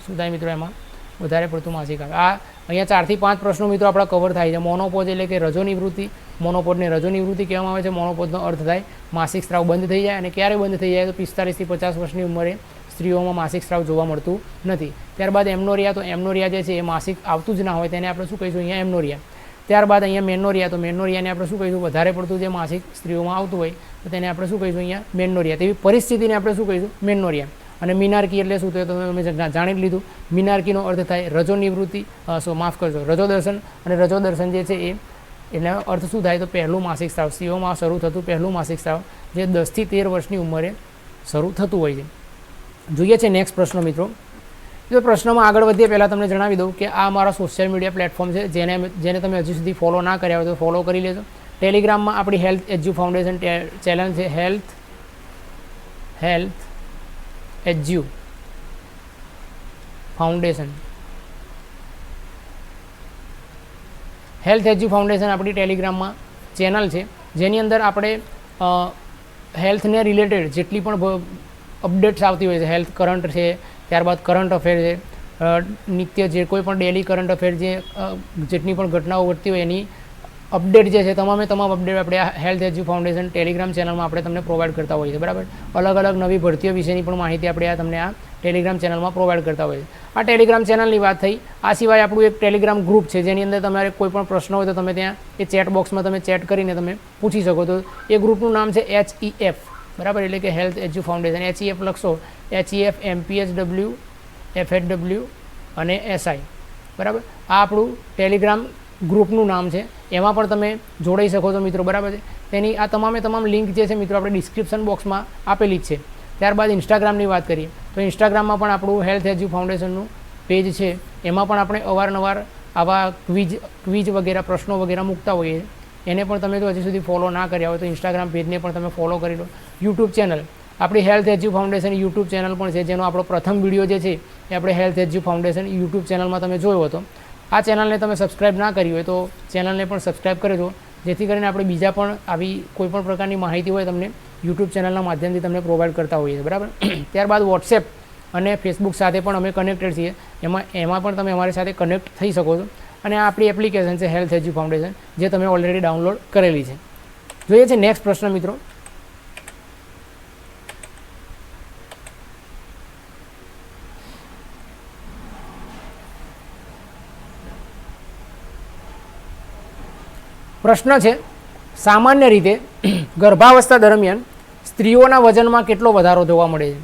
શું થાય મિત્રો? એમાં વધારે પડતું માસિક આવે. આ અહીંયા 4 થી 5 પ્રશ્નો મિત્રો આપણા કવર થાય છે. મોનોપોઝ એટલે કે રજો નિવૃત્તિ. મોનોપોઝને રજો નિવૃત્તિ કહેવામાં આવે છે. મોનોપોઝનો અર્થ થાય માસિક સ્ત્રાવ બંધ થઈ જાય. અને ક્યારે બંધ થઈ જાય? તો 45 થી 50 વર્ષની ઉંમરે સ્ત્રીઓમાં માસિક સ્ત્રાવ જોવા મળતું નથી. ત્યારબાદ એમનોરિયા. તો એમનોરિયા જે છે એ માસિક આવતું જ ના હોય તેને આપણે શું કહીશું? અહીંયા એમનોરિયા. ત્યારબાદ અહીંયા મેન્નોરિયા. તો મેન્નોરિયાને આપણે શું કહીશું? વધારે પડતું જે માસિક સ્ત્રીઓમાં આવતું હોય તો તેને આપણે શું કહીશું? અહીંયા મેન્નોરિયા. તેવી પરિસ્થિતિને આપણે શું કહીશું? મેન્નોરિયા. અને મિનાર્કી એટલે શું? તો તમે જાણી લીધું. મિનાર્કીનો અર્થ થાય રજો નિવૃત્તિ, માફ કરજો, રજો દર્શન. અને રજો દર્શન જે છે એનો અર્થ શું થાય? તો પહેલું માસિક સ્ત્રાવ, સ્ત્રીઓમાં શરૂ થતું પહેલું માસિક સ્ત્રાવ જે 10 થી 13 વર્ષની ઉંમરે શરૂ થતું હોય છે. જોઈએ છે નેક્સ્ટ પ્રશ્ન મિત્રો. જો પ્રશ્નમાં આગળ વધીએ પહેલાં તમને જણાવી દઉં કે આ મારા સોશિયલ મીડિયા પ્લેટફોર્મ છે, જેને તમે હજી સુધી ફોલો ના કર્યા હોય તો ફોલો કરી લેજો. ટેલિગ્રામમાં આપણી હેલ્થ એજ્યુ ફાઉન્ડેશન ચેનલ છે. હેલ્થ એજ્યુ ફાઉન્ડેશન. હેલ્થ એજ્યુ ફાઉન્ડેશન આપણી ટેલિગ્રામમાં ચેનલ છે, જેની અંદર આપણે હેલ્થને રિલેટેડ જેટલી પણ અપડેટ્સ આવતી હોય છે, હેલ્થ કરંટ છે, ત્યારબાદ કરંટ અફેર છે, નિત્ય જે કોઈ પણ ડેલી કરંટ અફેર જેટલી પણ ઘટનાઓ ઘટતી હોય એની અપડેટ જે છે તમામે તમામ અપડેટ આપણે આ હેલ્થ એજ્યુ ફાઉન્ડેશન ટેલિગ્રામ ચેનલમાં આપણે તમને પ્રોવાઈડ કરતા હોઈએ છીએ. બરાબર. અલગ અલગ નવી ભરતીઓ વિશેની પણ માહિતી આપણે તમને આ ટેલિગ્રામ ચેનલમાં પ્રોવાઈડ કરતા હોય છે. આ ટેલિગ્રામ ચેનલની વાત થઈ. આ સિવાય આપણું એક ટેલિગ્રામ ગ્રુપ છે જેની અંદર તમારે કોઈ પણ પ્રશ્ન હોય તો તમે ત્યાં એ ચેટ બોક્સમાં તમે ચેટ કરીને તમે પૂછી શકો. તો એ ગ્રુપનું નામ છે HEF, બરાબર, એટલે કે હેલ્થ એજ્યુ ફાઉન્ડેશન. HEF લખશો, HEF MPHW FHW અને SI, બરાબર. આ આપણું ટેલિગ્રામ ગ્રુપનું નામ છે. એમાં પણ તમે જોડાઈ શકો છો મિત્રો, બરાબર છે. તેની આ તમામ લિંક જે છે મિત્રો આપણે ડિસ્ક્રિપ્શન બોક્સમાં આપેલી જ છે. ત્યારબાદ ઇન્સ્ટાગ્રામની વાત કરીએ તો ઇન્સ્ટાગ્રામમાં પણ આપણું હેલ્થ એજ્યુ ફાઉન્ડેશનનું પેજ છે. એમાં પણ આપણે અવારનવાર આવા ક્વિઝ વગેરે પ્રશ્નો વગેરે મૂકતા હોઈએ. એને પણ તમે જો હજી સુધી ફોલો ના કર્યા હોય તો ઇન્સ્ટાગ્રામ પેજને પણ તમે ફોલો કરી લો. યુટ્યુબ ચેનલ આપણી હેલ્થ એજ્યુ ફાઉન્ડેશન યુટ્યુબ ચેનલ પણ છે, જેનો આપણો પ્રથમ વિડીયો જે છે એ આપણે હેલ્થ એજ્યુ ફાઉન્ડેશન યુટ્યુબ ચેનલમાં તમે જોયો હતો. આ ચેનલને તમે સબસ્ક્રાઈબ ના કરી હોય તો ચેનલને પણ સબસ્ક્રાઈબ કરી દો, જેથી કરીને આપણે બીજા પણ આવી કોઈપણ પ્રકારની માહિતી હોય તમને યુટ્યુબ ચેનલના માધ્યમથી તમને પ્રોવાઈડ કરતા હોઈએ છીએ, બરાબર. ત્યારબાદ વોટ્સએપ અને ફેસબુક સાથે પણ અમે કનેક્ટેડ છીએ. એમાં પણ તમે અમારી સાથે કનેક્ટ થઈ શકો છો. અને આ આપણી એપ્લિકેશન છે હેલ્થ એજ્યુ ફાઉન્ડેશન, જે તમે ઓલરેડી ડાઉનલોડ કરેલી છે. જોઈએ છે નેક્સ્ટ પ્રશ્ન મિત્રો. પ્રશ્ન છે, સામાન્ય રીતે ગર્ભાવસ્થા દરમિયાન સ્ત્રીઓના વજનમાં કેટલો વધારો જોવા મળે છે?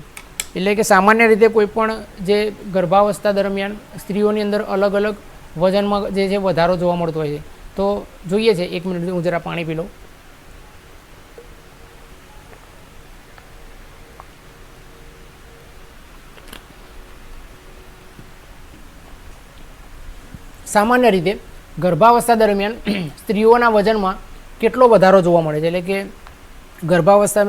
એટલે કે સામાન્ય રીતે કોઈ પણ જે ગર્ભાવસ્થા દરમિયાન સ્ત્રીઓની અંદર અલગ અલગ વજનમાં જે છે વધારો જોવા મળતો હોય છે. તો જોઈએ છે, 1 મિનિટ હું જરા પાણી પી લઉં. સામાન્ય રીતે ગર્ભાવસ્થા દરમિયાન સ્ત્રીઓના વજનમાં કેટલો વધારો જોવા મળે છે? એટલે કે ગર્ભાવસ્થા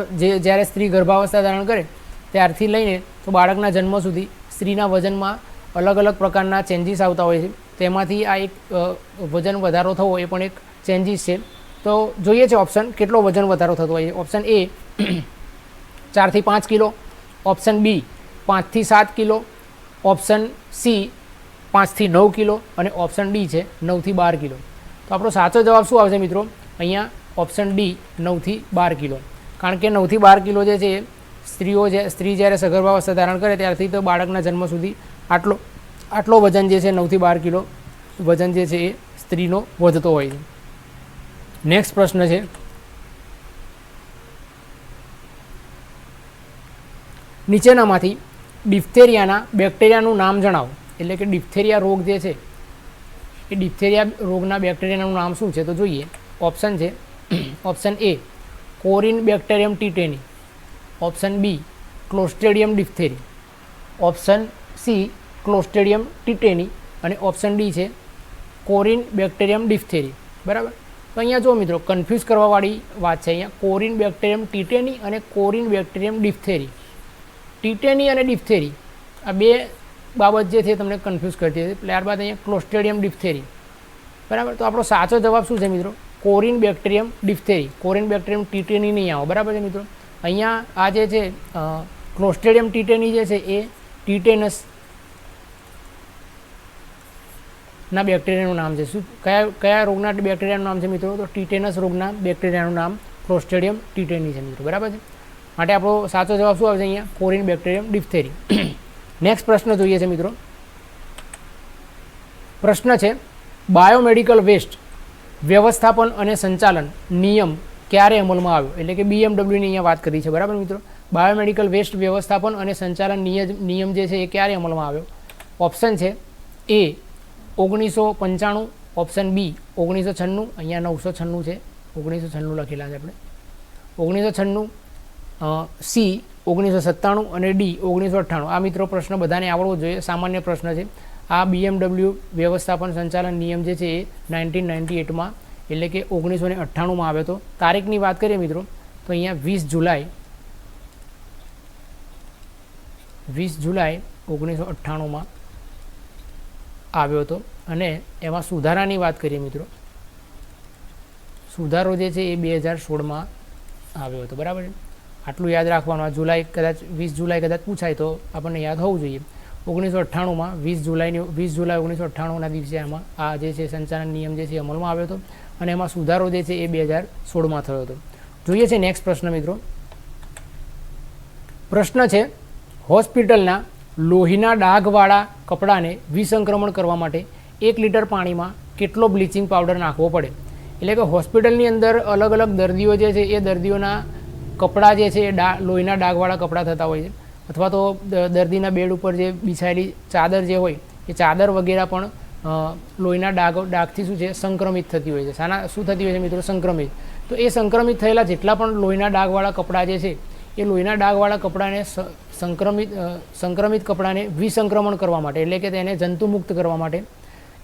જ્યારે સ્ત્રી ગર્ભાવસ્થા ધારણ કરે ત્યારથી લઈને તો બાળકના જન્મ સુધી સ્ત્રીના વજનમાં અલગ અલગ પ્રકારના ચેન્જીસ આવતા હોય છે. તેમાંથી આ એક વજન વધારો થવો એ પણ એક ચેન્જીસ છે. તો જોઈએ છે ઓપ્શન કેટલો વજન વધારો થતો હોય છે. ઓપ્શન A 4 થી 5 કિલો, ઓપ્શન B 5 થી 7 કિલો, ઓપ્શન C 5 થી 9 કિલો અને ઓપ્શન D છે 9 થી 12 કિલો. તો આપણો સાચો જવાબ શું આવશે મિત્રો? અહીંયા ઓપ્શન D 9 થી 12 કિલો. કારણ કે 9 થી 12 કિલો જે છે સ્ત્રી જ્યારે સગર્ભાવસ્થા ધારણ કરે ત્યારથી તો બાળકના જન્મ સુધી આટલો વજન જે છે 9 થી 12 કિલો વજન જે છે એ સ્ત્રીનો વધતો હોય છે. નેક્સ્ટ પ્રશ્ન છે, નીચેનામાંથી ડિફ્થેરિયાના બેક્ટેરિયાનું નામ જણાવો. એટલે કે ડિફ્થેરિયા રોગ જે છે એ ડિફ્થેરિયા રોગના બેક્ટેરિયાનું નામ શું છે? તો જોઈએ. ઓપ્શન છે, option A corynebacterium tetani, option B clostridium diphtheriae, option C clostridium tetani અને ઓપ્શન D છે કોરિન બેક્ટેરિયમ ડિફ્થેરી, બરાબર. તો અહીંયા જો મિત્રો કન્ફ્યુઝ કરવાવાળી વાત છે. અહીંયા કોરિન બેક્ટેરિયમ ટીટેની અને કોરિન બેક્ટેરિયમ ડિફ્થેરી, ટીટેની અને ડિફ્થેરી આ બે બાબત જે છે તમને કન્ફ્યુઝ કરતી હતી. ત્યારબાદ અહીંયા ક્લોસ્ટ્રિડિયમ ડિફ્થેરી, બરાબર. તો આપણો સાચો જવાબ શું છે મિત્રો? કોરિન બેક્ટેરિયમ ડિફ્થેરી. કોરિન બેક્ટેરિયમ ટીટેની નહીં આવો, બરાબર છે મિત્રો. અહીંયા આ જે છે ક્લોસ્ટ્રિડિયમ ટીટેની જે છે એ ટીટેનસ ના બેક્ટેરિયાનું નામ છે. શું કયા રોગના બેક્ટેરિયાનું નામ છે મિત્રો? તો ટીટેનસ રોગના બેક્ટેરિયાનું નામ ક્લોસ્ટ્રિડિયમ ટીટેની છે મિત્રો, બરાબર છે. માટે આપણો સાચો જવાબ શું આવશે અહીંયા? કોરિન બેક્ટેરિયમ ડિફ્થેરી. નેક્સ્ટ પ્રશ્ન જોઈએ છે મિત્રો. પ્રશ્ન છે, બાયોમેડિકલ વેસ્ટ વ્યવસ્થાપન અને સંચાલન નિયમ ક્યારે અમલમાં આવ્યો? એટલે કે BMWની અહીંયા વાત કરી છે, બરાબર મિત્રો. બાયોમેડિકલ વેસ્ટ વ્યવસ્થાપન અને સંચાલન નિયમ જે છે એ ક્યારે અમલમાં આવ્યો? ઓપ્શન છે A 1995, ઓપ્શન B 1996, અહીંયા 996 છે, 1996 લખેલા છે આપણે, 1996, C 1997 અને D 1998. આ મિત્રો પ્રશ્ન બધાને આવડવો જોઈએ, સામાન્ય પ્રશ્ન છે. આ BMW વ્યવસ્થાપન સંચાલન નિયમ જે છે એ 1998માં એટલે કે 1998માં આવ્યો હતો. તારીખની વાત કરીએ મિત્રો તો અહીંયા 20 જુલાઈ 1998માં આવ્યો હતો. અને એમાં સુધારાની વાત કરીએ મિત્રો, સુધારો જે છે એ 2016માં આવ્યો હતો, બરાબર છે. આટલું યાદ રાખવાનું. આ જુલાઈ કદાચ 20 જુલાઈ કદાચ પૂછાય તો આપણને યાદ હોવું જોઈએ. 1998માં 20 જુલાઈ 1998ના દિવસે આમાં આ જે છે સંચાલન નિયમ જે છે અમલમાં આવ્યો હતો અને એમાં સુધારો જે છે એ 2016માં થયો હતો. જોઈએ છે નેક્સ્ટ પ્રશ્ન મિત્રો. પ્રશ્ન છે, હોસ્પિટલના લોહીના ડાઘવાળા કપડાને વિસંક્રમણ કરવા માટે 1 લીટર પાણીમાં કેટલો બ્લીચિંગ પાવડર નાખવો પડે? એટલે કે હોસ્પિટલની અંદર અલગ અલગ દર્દીઓ જે છે એ દર્દીઓના કપડાં જે છે એ લોહીના ડાઘવાળા કપડાં થતા હોય છે, અથવા તો દર્દીના બેડ ઉપર જે બિછાયેલી ચાદર જે હોય એ ચાદર વગેરે પણ લોહીના ડાઘથી શું છે સંક્રમિત થતી હોય છે. શું થતી હોય છે મિત્રો? સંક્રમિત. તો એ સંક્રમિત થયેલા જેટલા પણ લોહીના ડાઘવાળા કપડાં જે છે એ લોહીના ડાઘવાળા કપડાને સંક્રમિત કપડાને વિસંક્રમણ કરવા માટે, એટલે કે તેને જંતુમુક્ત કરવા માટે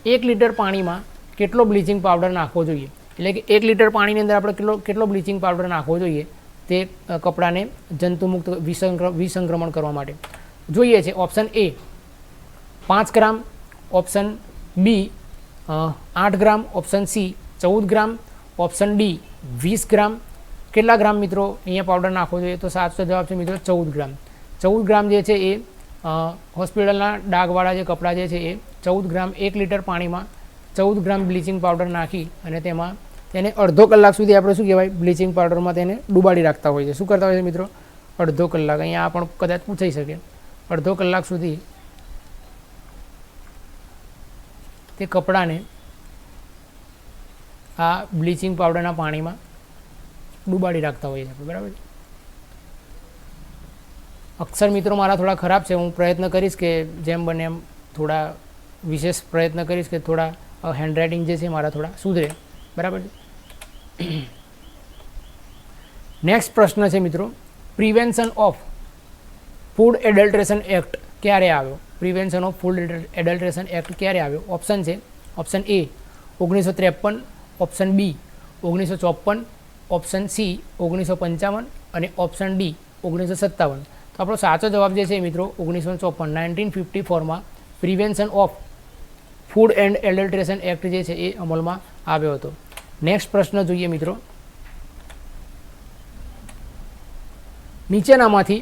1 લીટર પાણીમાં કેટલો બ્લીચિંગ પાવડર નાખવો જોઈએ? એટલે કે 1 લીટર પાણીની અંદર આપણે કેટલો બ્લીચિંગ પાવડર નાખવો જોઈએ તે કપડાને જંતુમુક્ત વિસંક્રમણ કરવા માટે? જોઈએ છે option A 5 gram, option B 8 gram, option C 14 gram, option D 20 gram. કેટલા ગ્રામ મિત્રો અહીંયા પાવડર નાખવો જોઈએ? તો સાચો જવાબ છે મિત્રો 14 ગ્રામ. 14 ગ્રામ જે છે એ હોસ્પિટલના ડાઘવાળા જે કપડાં જે છે એ 14 ગ્રામ 1 લીટર પાણીમાં 14 ગ્રામ બ્લીચિંગ પાવડર નાખી અને તેમાં તેને અડધો કલાક સુધી આપણે શું કહેવાય બ્લીચિંગ પાવડરમાં તેને ડૂબાડી રાખતા હોય છે. શું કરતા હોય છે મિત્રો? અડધો કલાક. અહીંયા આ પણ કદાચ પૂછાઈ શકે. અડધો કલાક સુધી તે કપડાને આ બ્લીચિંગ પાવડરના પાણીમાં ડૂબાડી રાખતા હોઈએ છીએ, બરાબર. અક્ષર મિત્રો મારા થોડા ખરાબ છે, હું પ્રયત્ન કરીશ કે જેમ બને એમ થોડા વિશેષ પ્રયત્ન કરીશ કે થોડા હેન્ડરાઇટિંગ જે છે મારા થોડા સુધરે, બરાબર છે. નેક્સ્ટ પ્રશ્ન છે મિત્રો, prevention of food adulteration act ક્યારે આવ્યો? Prevention of food adulteration act ક્યારે આવ્યો? ઓપ્શન છે option A 1953, option B 1954, option C 1955 અને ઓપ્શન ડી 1957. તો આપણો સાચો જવાબ જે છે મિત્રો 1954, 1954માં prevention of food and adulteration act જે છે એ અમલમાં આવ્યો હતો. નેક્સ્ટ પ્રશ્ન જોઈએ મિત્રો, નીચેનામાંથી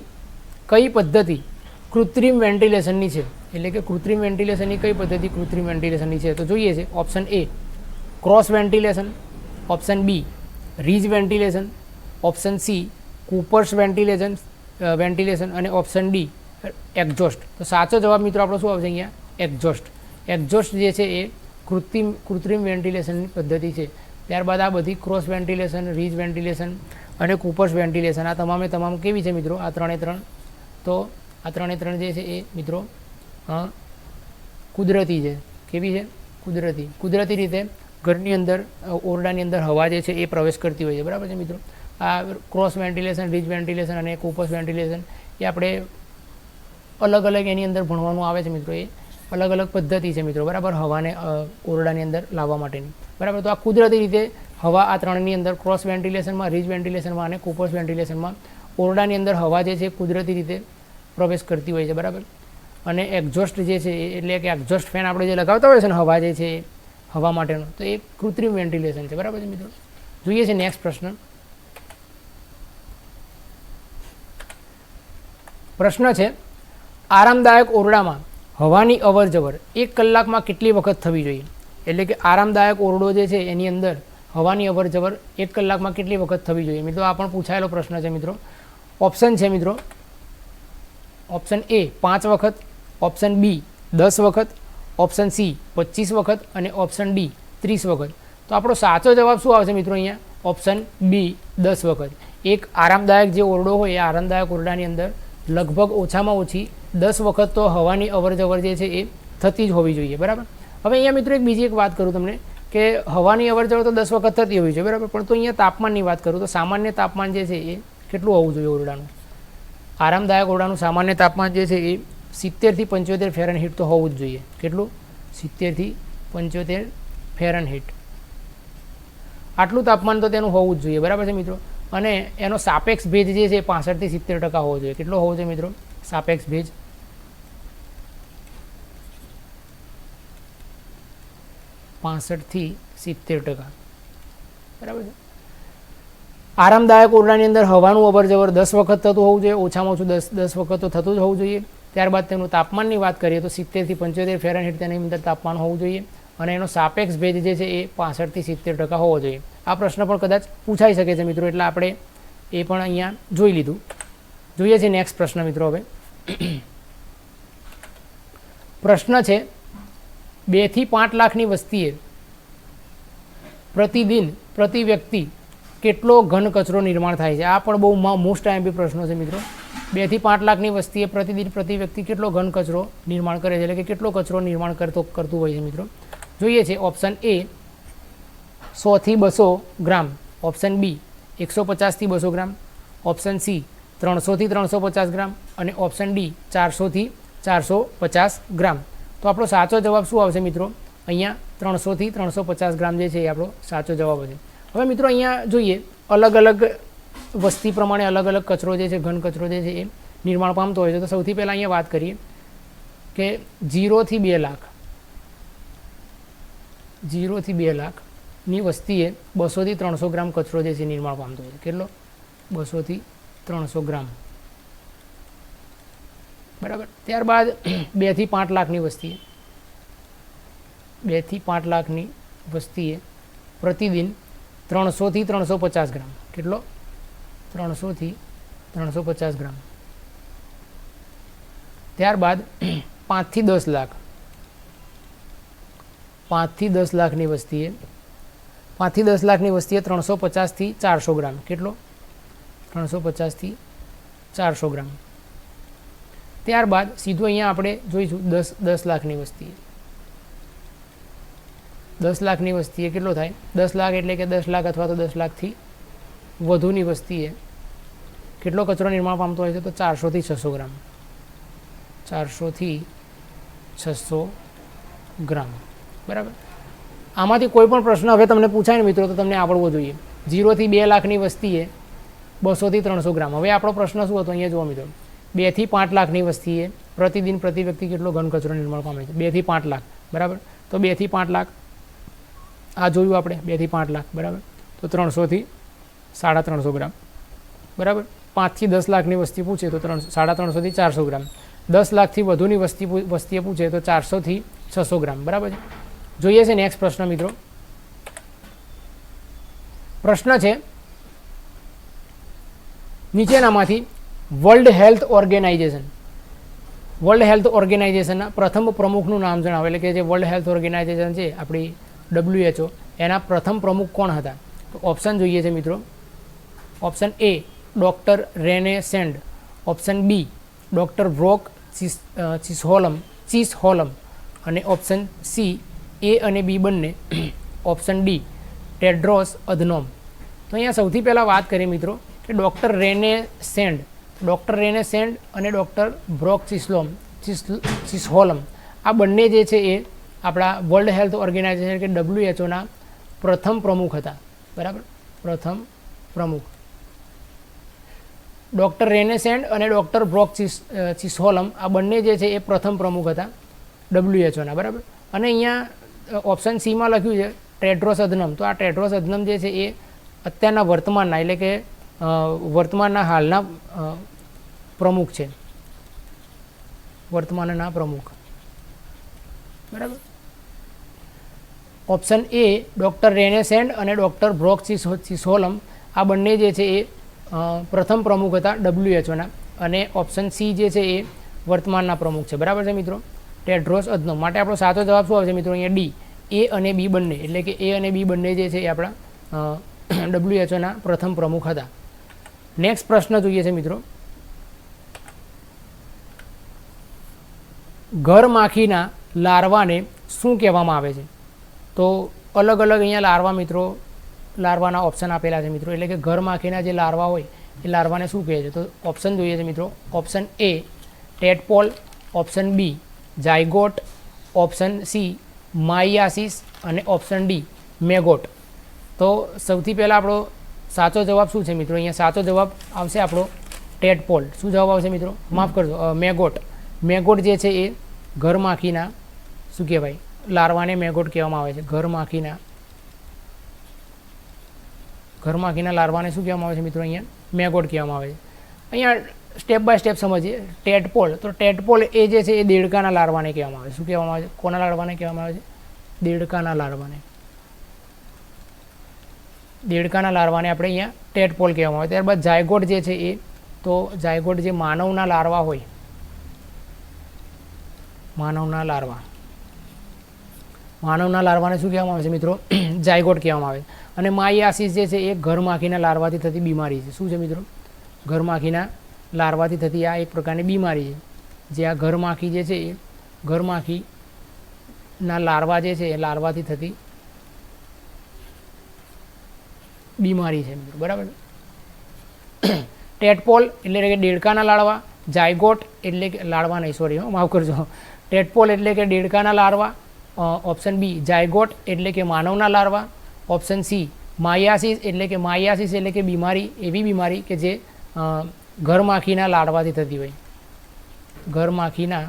કઈ પદ્ધતિ કૃત્રિમ વેન્ટિલેશનની છે? એટલે કે કૃત્રિમ વેન્ટિલેશનની કઈ પદ્ધતિ કૃત્રિમ વેન્ટિલેશનની છે? તો જોઈએ છે option A cross ventilation, option B ridge ventilation, option C cooper's ventilation અને ઓપ્શન ડી એક્ઝોસ્ટ. તો સાચો જવાબ મિત્રો આપણો શું આવશે અહીંયા? એક્ઝોસ્ટ. એક્ઝોસ્ટ જે છે એ કૃત્રિમ વેન્ટિલેશનની પદ્ધતિ છે. ત્યારબાદ આ બધી ક્રોસ વેન્ટિલેશન, રીજ વેન્ટિલેશન અને કૂપર્સ વેન્ટિલેશન આ તમામે તમામ કેવી છે મિત્રો? આ ત્રણે ત્રણ. તો આ ત્રણે ત્રણ જે છે એ મિત્રો કુદરતી છે. કેવી છે? કુદરતી. કુદરતી રીતે ઘરની અંદર ઓરડાની અંદર હવા જે છે એ પ્રવેશ કરતી હોય છે, બરાબર છે મિત્રો. આ ક્રોસ વેન્ટિલેશન, રીજ વેન્ટિલેશન અને કૂપર્સ વેન્ટિલેશન એ આપણે અલગ અલગ એની અંદર ભણવાનું આવે છે મિત્રો. એ અલગ અલગ પદ્ધતિ છે મિત્રો, બરાબર, હવાને ઓરડાની અંદર લાવવા માટેની, બરાબર. તો આ કુદરતી રીતે હવા આ ત્રણની અંદર ક્રોસ વેન્ટિલેશનમાં, રીજ વેન્ટિલેશનમાં અને કૂપર્સ વેન્ટિલેશનમાં ઓરડાની અંદર હવા જે છે કુદરતી રીતે પ્રવેશ કરતી હોય છે, બરાબર. અને એક્ઝોસ્ટ જે છે એટલે કે એક્ઝોસ્ટ ફેન આપણે જે લગાવતા હોય છે ને હવા જે છે હવા માટેનો, તો એ કૃત્રિમ વેન્ટિલેશન છે, બરાબર છે મિત્રો. જોઈએ છે નેક્સ્ટ પ્રશ્ન. પ્રશ્ન છે, આરામદાયક ઓરડામાં હવાની અવર જવર 1 કલાકમાં કેટલી વખત થવી જોઈએ? એટલે કે આરામદાયક ઓરડો જે છે એની અંદર હવાની અવર જવર 1 કલાકમાં કેટલી વખત થવી જોઈએ? મિત્રો આ પણ પૂછાયેલો પ્રશ્ન છે મિત્રો. ઓપ્શન છે મિત્રો, ઓપ્શન એ 5 વખત, ઓપ્શન બી 10 વખત, ઓપ્શન સી 25 વખત અને ઓપ્શન ડી 30 વખત. તો આપણો સાચો જવાબ શું આવશે મિત્રો અહીંયા? ઓપ્શન બી 10 વખત. એક આરામદાયક જે ઓરડો હોય એ આરામદાયક ઓરડાની અંદર લગભગ ઓછામાં ઓછી 10 વખત તો હવાની અવર જવર જે છે એ થતી જ હોવી જોઈએ, બરાબર. હવે અહીંયા મિત્રો એક બીજી એક વાત કરું તમને કે હવાની અવર જવર તો 10 વખત થતી હોવી જોઈએ, બરાબર. પણ તો અહીંયા તાપમાનની વાત કરું તો સામાન્ય તાપમાન જે છે એ કેટલું હોવું જોઈએ ઓરડાનું? આરામદાયક ઓરડાનું સામાન્ય તાપમાન જે છે એ 70 થી 75 ફેરનહીટ તો હોવું જ જોઈએ. કેટલું? 70 થી 75 ફેરનહીટ. આટલું તાપમાન તો તેનું હોવું જ જોઈએ, બરાબર છે મિત્રો. અને એનો સાપેક્ષ ભેજ જે છે 65 થી 70% હોવો જોઈએ. કેટલો હોવો જોઈએ મિત્રો? સાપેક્ષ ભેજ 65 થી 70%, બરાબર છે. આરામદાયક ઓરડાની અંદર હવાનું અવર જવર 10 વખત થતું હોવું જોઈએ, ઓછામાં ઓછું 10 વખત તો થતું જ હોવું જોઈએ. ત્યારબાદ તેનું તાપમાનની વાત કરીએ તો 70 થી 75 ફેરનહીટ તેની અંદર તાપમાન હોવું જોઈએ અને એનો સાપેક્ષ ભેજ જે છે એ 65 થી 70% હોવો જોઈએ. આ પ્રશ્ન પણ કદાચ પૂછાઈ શકે છે મિત્રો, એટલે આપણે એ પણ અહીંયા જોઈ લીધું. જોઈએ છે નેક્સ્ટ પ્રશ્ન મિત્રો. હવે પ્રશ્ન છે 2 થી 5 લાખની વસ્તીએ પ્રતિદિન પ્રતિ વ્યક્તિ કેટલો ઘન કચરો નિર્માણ થાય છે? આ પણ બહુ મોસ્ટ આઈએમપી પ્રશ્નો છે મિત્રો. 2 થી 5 લાખની વસ્તીએ પ્રતિદિન પ્રતિ વ્યક્તિ કેટલો ઘન કચરો નિર્માણ કરે છે, એટલે કે કેટલો કચરો નિર્માણ કરતું હોય છે મિત્રો. જોઈએ છે ઓપ્શન એ 100 થી 200 ગ્રામ, ઓપ્શન બી 150 થી 200 ગ્રામ, ઓપ્શન સી 300 થી 350 ગ્રામ અને ઓપ્શન ડી 400 થી 450 ગ્રામ. તો આપણો સાચો જવાબ શું આવશે મિત્રો? અહીંયા 300 થી 350 ગ્રામ જે છે એ આપણો સાચો જવાબ હશે. હવે મિત્રો અહીંયા જોઈએ અલગ અલગ વસ્તી પ્રમાણે અલગ અલગ કચરો જે છે, ઘન કચરો જે છે એ નિર્માણ પામતો હોય છે. તો સૌથી પહેલાં અહીંયા વાત કરીએ કે 0 થી 2 લાખ, 0 થી 2 લાખની વસ્તીએ 200 થી 300 ગ્રામ કચરો જે છે નિર્માણ પામતો હોય છે. કેટલો? 200 થી 300 ગ્રામ, બરાબર. ત્યારબાદ 2 થી 5 લાખની વસ્તીએ 2 થી 5 લાખની વસ્તીએ પ્રતિદિન 300 થી 350 ગ્રામ. કેટલો? 300 થી 350 ગ્રામ. ત્યારબાદ 5 થી 10 લાખ, 5 થી 10 લાખની વસ્તીએ 5 થી 10 લાખની વસ્તીએ 350 થી 400 ગ્રામ. કેટલો? 350 થી 400 ગ્રામ. ત્યારબાદ સીધું અહીંયા આપણે જોઈશું 10 લાખની વસ્તીએ. 10 લાખની વસ્તીએ કેટલો થાય? 10 લાખ એટલે કે 10 લાખ અથવા તો 10 લાખથી વધુની વસ્તીએ કેટલો કચરો નિર્માણ પામતો હોય છે? તો 400 થી 600 ગ્રામ, 400 થી 600 ગ્રામ, બરાબર. આમાંથી કોઈ પણ પ્રશ્ન હવે તમને પૂછાય ને મિત્રો તો તમને આવડવો જોઈએ. 0 થી 2 લાખની વસ્તીએ 200 થી 300 ગ્રામ. હવે આપણો પ્રશ્ન શું હતો? અહીંયા જુઓ મિત્રો, 2 થી 5 લાખની વસ્તીએ પ્રતિદિન પ્રતિ વ્યક્તિ કેટલો ઘન કચરો નિર્માણ પામે છે? 2 થી 5 લાખ, બરાબર. તો 2 થી 5 લાખ આ જોયું આપણે, 2 થી 5 લાખ, બરાબર. તો 300 થી 350 ગ્રામ, બરાબર. 5 થી 10 લાખની વસ્તી પૂછે તો 350 થી 400 ગ્રામ. 10 લાખથી વધુની વસ્તીએ પૂછે તો 400 થી 600 ગ્રામ, બરાબર છે. જોઈએ છે નેક્સ્ટ પ્રશ્ન મિત્રો. પ્રશ્ન છે નીચેનામાંથી વર્લ્ડ હેલ્થ ઓર્ગેનાઇઝેશનના પ્રથમ પ્રમુખનું નામ જણાવો. એટલે કે જે વર્લ્ડ હેલ્થ ઓર્ગેનાઇઝેશન છે આપણી WHO, એના પ્રથમ પ્રમુખ કોણ હતા? તો ઓપ્શન જોઈએ છે મિત્રો. Option A doctor Rene Sand, option B doctor Brock Chisholm અને ઓપ્શન સી એ અને બી બંને, ઓપ્શન ડી ટેડ્રોસ અધનોમ. તો અહીંયા સૌથી પહેલાં વાત કરીએ મિત્રો કે ડૉક્ટર રેને સેન્ડ અને ડૉક્ટર બ્રોક ચિસહોલમ આ બંને જે છે એ આપણા વર્લ્ડ હેલ્થ ઓર્ગેનાઇઝેશન કે WHOના પ્રથમ પ્રમુખ હતા, બરાબર. પ્રથમ પ્રમુખ ડૉક્ટર રેને સેન્ડ અને ડૉક્ટર બ્રોક ચિસહોલમ આ બંને જે છે એ પ્રથમ પ્રમુખ હતા WHOના, બરાબર. અને અહીંયા ઓપ્શન સીમાં લખ્યું છે ટેડ્રોસ અધનમ. તો આ ટેડ્રોસ અધનમ જે છે એ અત્યારના વર્તમાનના એટલે કે વર્તમાનના હાલના પ્રમુખ છે, વર્તમાનના પ્રમુખ, બરાબર. Option A doctor Rene send અને ડૉક્ટર બ્રોક ચિસહોલમ આ બંને જે છે એ પ્રથમ પ્રમુખ હતા WHOના અને ઓપ્શન સી જે છે એ વર્તમાનના પ્રમુખ છે, બરાબર છે મિત્રો. ટેડ્રોસ અધનમ માટે આપણો સાચો જવાબ શું આવશે મિત્રો? અહીંયા ડી એ અને બી બંને, એટલે કે એ અને બી બંને જે છે એ આપણા WHOના પ્રથમ પ્રમુખ હતા. નેક્સ્ટ પ્રશ્ન જોઈએ છે મિત્રો. ઘર માખીના લાર્વાને શું કહેવામાં આવે છે? તો અલગ અલગ અહીંયા લાર્વા મિત્રો, લાર્વાના ઓપ્શન આપેલા છે મિત્રો. એટલે કે ઘર માખીના જે લાર્વા હોય એ લાર્વાને શું કહે છે? તો ઓપ્શન જોઈએ છે મિત્રો. Option A tadpole, option B zygote, option C myiasis અને ઓપ્શન ડી મેગોટ. તો સૌથી પહેલાં આપણો સાચો જવાબ શું છે મિત્રો? અહીંયા સાચો જવાબ આવશે આપણો ટેડપોલ. શું જવાબ આવશે મિત્રો? માફ કરજો, મેગોટ. મેગોટ જે છે એ ઘર માખીના શું કહેવાય? લાર્વાને મેગોટ કહેવામાં આવે છે. ઘર માખીના લાર્વાને શું કહેવામાં આવે છે મિત્રો? અહીંયા મેગોટ કહેવામાં આવે છે. અહીંયા સ્ટેપ બાય સ્ટેપ સમજીએ. ટેડપોલ, તો ટેડપોલ એ જે છે એ દેડકાના લાર્વાને કહેવામાં આવે છે. શું કહેવામાં આવે છે? કોના લાર્વાને કહેવામાં આવે છે? દેડકાના લાર્વાને. દેડકાના લાર્વાને આપણે અહીંયા ટેડપોલ કહેવામાં આવે. ત્યારબાદ જાયગોટ જે છે એ, તો જાયગોટ જે માનવના લાર્વા હોય માનવના લાર્વા. માનવના લાર્વાને શું કહેવામાં આવે છે મિત્રો? જાયગોટ કહેવામાં આવે. અને માયાસિસ જે છે એ ઘરમાખીના લાર્વાથી થતી બીમારી છે. શું છે મિત્રો? ઘરમાખીના લાર્વાથી થતી આ એક પ્રકારની બીમારી છે. જે આ ઘરમાખી જે છે એ ઘરમાખીના લાર્વા જે છે એ લાર્વાથી થતી બીમારી છે મિત્રો, બરાબર. ટેડપોલ એટલે કે દેડકાના લાર્વા, જાયગોટ એટલે કે લાર્વા નહીં, સોરી માફ કરજો, ટેડપોલ એટલે કે દેડકાના લાર્વા, ઓપ્શન બી જાયગોટ એટલે કે માનવના લાર્વા, ઓપ્શન સી માયાસિસ એટલે કે બીમારી, એવી બીમારી કે જે ઘરમાખીના લાર્વાથી થતી હોય, ઘરમાખીના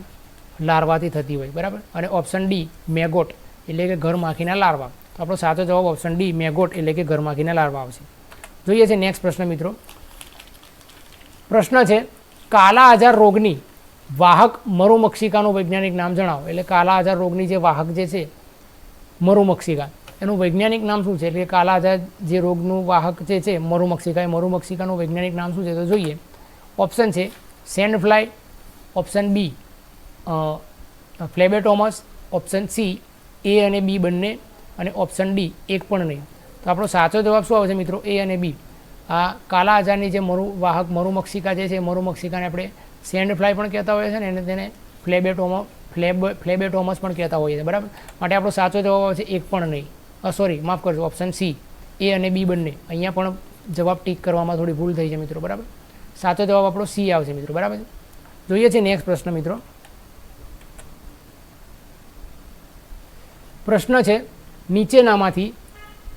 લાર્વાથી થતી હોય, બરાબર. અને ઓપ્શન ડી મેગોટ એટલે કે ઘરમાખીના લાર્વા. તો આપણો સાચો જવાબ ઓપ્શન ડી મેગોટ એટલે કે ઘરમાખીના લાર્વા આવશે. જોઈએ છે નેક્સ્ટ પ્રશ્ન મિત્રો. પ્રશ્ન છે કાલા આજાર રોગની વાહક મરુમક્ષિકાનું વૈજ્ઞાનિક નામ જણાવો. એટલે કાલા આજાર રોગની જે વાહક જે છે મરુમક્ષિકા, એનું વૈજ્ઞાનિક નામ શું છે? એટલે કે કાલા આજાર જે રોગનું વાહક જે છે મરુમક્ષિકા, એ મરુમક્ષિકાનું વૈજ્ઞાનિક નામ શું છે? તો જોઈએ. ઓપ્શન છે sandfly, option B phlebotomus, option C A અને બી બંને, અને ઓપ્શન ડી એક પણ નહીં. તો આપણો સાચો જવાબ શું આવશે મિત્રો? એ અને બી. આ કાલા આજારની જે વાહક મરુમક્ષિકા જે છે, મરુમક્ષિકાને આપણે સેન્ડ ફ્લાય પણ કહેતા હોઈએ છીએ ને, એને તેને ફ્લેબેટોમસ પણ કહેતા હોઈએ છીએ, બરાબર. માટે આપણો સાચો જવાબ આવશે એક પણ નહીં, સોરી માફ કરજો, ઓપ્શન સી એ અને બી બંને. અહીંયા પણ જવાબ ટીક કરવામાં થોડી ભૂલ થઈ છે મિત્રો, બરાબર. સાચો જવાબ આપણો સી આવશે મિત્રો, બરાબર. જોઈએ છે નેક્સ્ટ પ્રશ્ન મિત્રો. પ્રશ્ન છે નીચેનામાંથી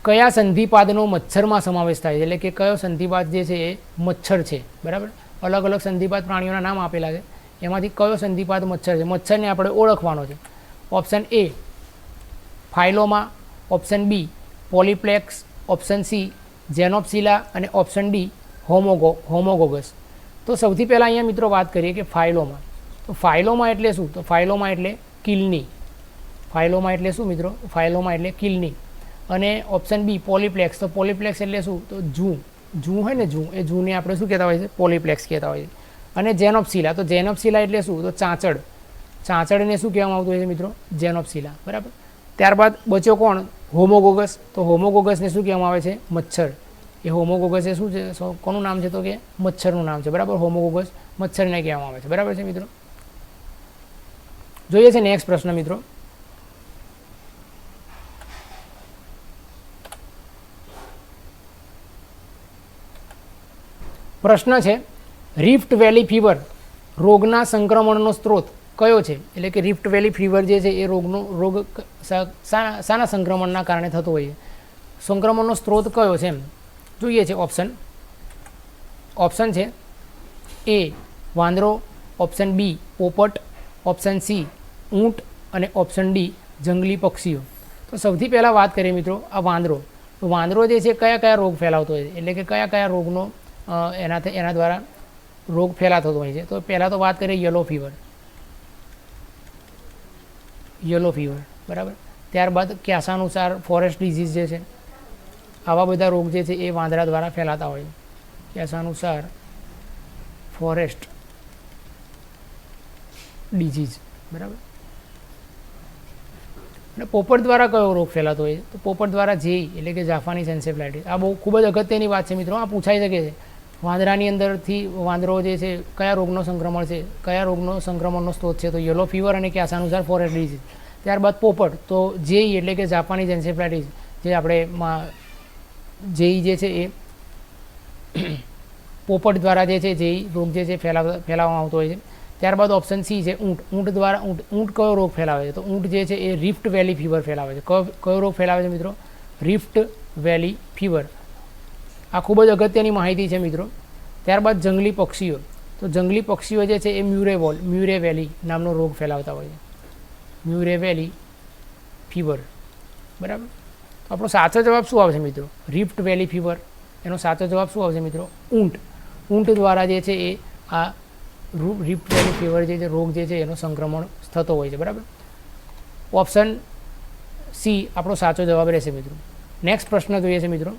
કયા સંધિપાદનો મચ્છરમાં સમાવેશ થાય છે? એટલે કે કયો સંધિપાદ જે છે એ મચ્છર છે, બરાબર. અલગ અલગ સંધિપાદ પ્રાણીઓના નામ આપેલા છે, એમાંથી કયો સંધિપાદ મચ્છર છે? મચ્છરને આપણે ઓળખવાનો છે. ઓપ્શન એ ફાઇલોમા, option B polyplax, option C xenopsylla અને ઓપ્શન ડી હોમોગોગસ. તો સૌથી પહેલાં અહીંયા મિત્રો વાત કરીએ કે ફાઇલોમા. તો ફાઇલોમા એટલે શું? તો ફાઇલોમા એટલે કિલની. ફાઇલોમા એટલે શું મિત્રો? ફાઇલોમા એટલે કિલની. અને ઓપ્શન બી પોલીપ્લેક્સ. તો પોલીપ્લેક્સ એટલે શું? તો જૂ હોય ને, એ જૂને આપણે શું કહેતા હોય છે? પોલીપ્લેક્સ કહેતા હોય છે. અને જેનોપ્સિલા. તો જેનોપ્સિલા એટલે શું? તો ચાંચડ. ચાંચડને શું કહેવામાં આવતું હોય છે મિત્રો? જેનોપ્સિલા, બરાબર. ત્યારબાદ બચ્યો કોણ? હોમોગોગસ. તો હોમોગોગસને શું કહેવામાં આવે છે? મચ્છર. એ હોમોગોગસ એ શું છે? કોનું નામ છે? તો કે મચ્છરનું નામ છે, બરાબર. હોમોગોગસ મચ્છરને કહેવામાં આવે છે, બરાબર છે મિત્રો. જોઈએ છે નેક્સ્ટ પ્રશ્ન મિત્રો. પ્રશ્ન છે રિફ્ટ વેલી ફીવર રોગના સંક્રમણનો સ્ત્રોત કયો છે? એટલે કે રિફ્ટ વેલી ફીવર જે છે એ રોગ શાના સંક્રમણના કારણે થતો હોય છે? સંક્રમણનો સ્ત્રોત કયો છે એમ જોઈએ છે. ઓપ્શન છે એ વાંદરો, ઓપ્શન બી પોપટ, ઓપ્શન સી ઊંટ અને ઓપ્શન ડી જંગલી પક્ષીઓ. તો સૌથી પહેલાં વાત કરીએ મિત્રો આ વાંદરો. તો વાંદરો જે છે કયા રોગ ફેલાવતો હોય છે? એટલે કે કયા રોગનો એના દ્વારા રોગ ફેલાતો હોય છે? તો પહેલાં તો વાત કરીએ યલો ફીવર, બરાબર. ત્યારબાદ ક્યાસાનુસાર ફોરેસ્ટ ડિઝીઝ જે છે, આવા બધા રોગ જે છે એ વાંદરા દ્વારા ફેલાતા હોય છે. ક્યાસાનુસાર ફોરેસ્ટ ડિઝીઝ, બરાબર. અને પોપટ દ્વારા કયો રોગ ફેલાતો હોય? તો પોપટ દ્વારા જેઈ એટલે કે જાપાનીઝ એન્સેફલાઇટિસ. આ બહુ ખૂબ જ અગત્યની વાત છે મિત્રો, આ પૂછાઈ શકે છે. વાંદરાની અંદરથી વાંદરો જે છે કયા રોગનો સંક્રમણ છે, કયા રોગનો સંક્રમણનો સ્ત્રોત છે? તો યલો ફીવર અને ક્યાસાનુસાર ફોરેસ્ટ ડિઝીઝ. ત્યારબાદ પોપટ, તો જેઈ એટલે કે જાપાનીઝ એન્સેફલાઇટિસ, જે આપણે જેઈ જે છે એ પોપટ દ્વારા જે છે જેઈ રોગ જે છે ફેલાવવામાં આવતો હોય છે. ત્યારબાદ ઓપ્શન સી છે ઊંટ દ્વારા. ઊંટ કયો રોગ ફેલાવે છે? તો ઊંટ જે છે એ રિફ્ટ વેલી ફીવર ફેલાવે છે. કયો રોગ ફેલાવે છે મિત્રો? રિફ્ટ વેલી ફીવર. આ ખૂબ જ અગત્યની માહિતી છે મિત્રો. ત્યારબાદ જંગલી પક્ષીઓ. તો જંગલી પક્ષીઓ જે છે એ મ્યુરે વેલી નામનો રોગ ફેલાવતા હોય છે. મ્યુરે વેલી ફીવર, બરાબર. તો આપણો સાચો જવાબ શું આવશે મિત્રો? રિફ્ટ વેલી ફીવર. એનો સાચો જવાબ શું આવશે મિત્રો? ઊંટ દ્વારા જે છે એ આ રિફ્ટ વેલી ફીવર જે રોગ જે છે એનો સંક્રમણ થતો હોય છે, બરાબર. ઓપ્શન સી આપણો સાચો જવાબ રહેશે મિત્રો. નેક્સ્ટ પ્રશ્ન જોઈએ છે મિત્રો.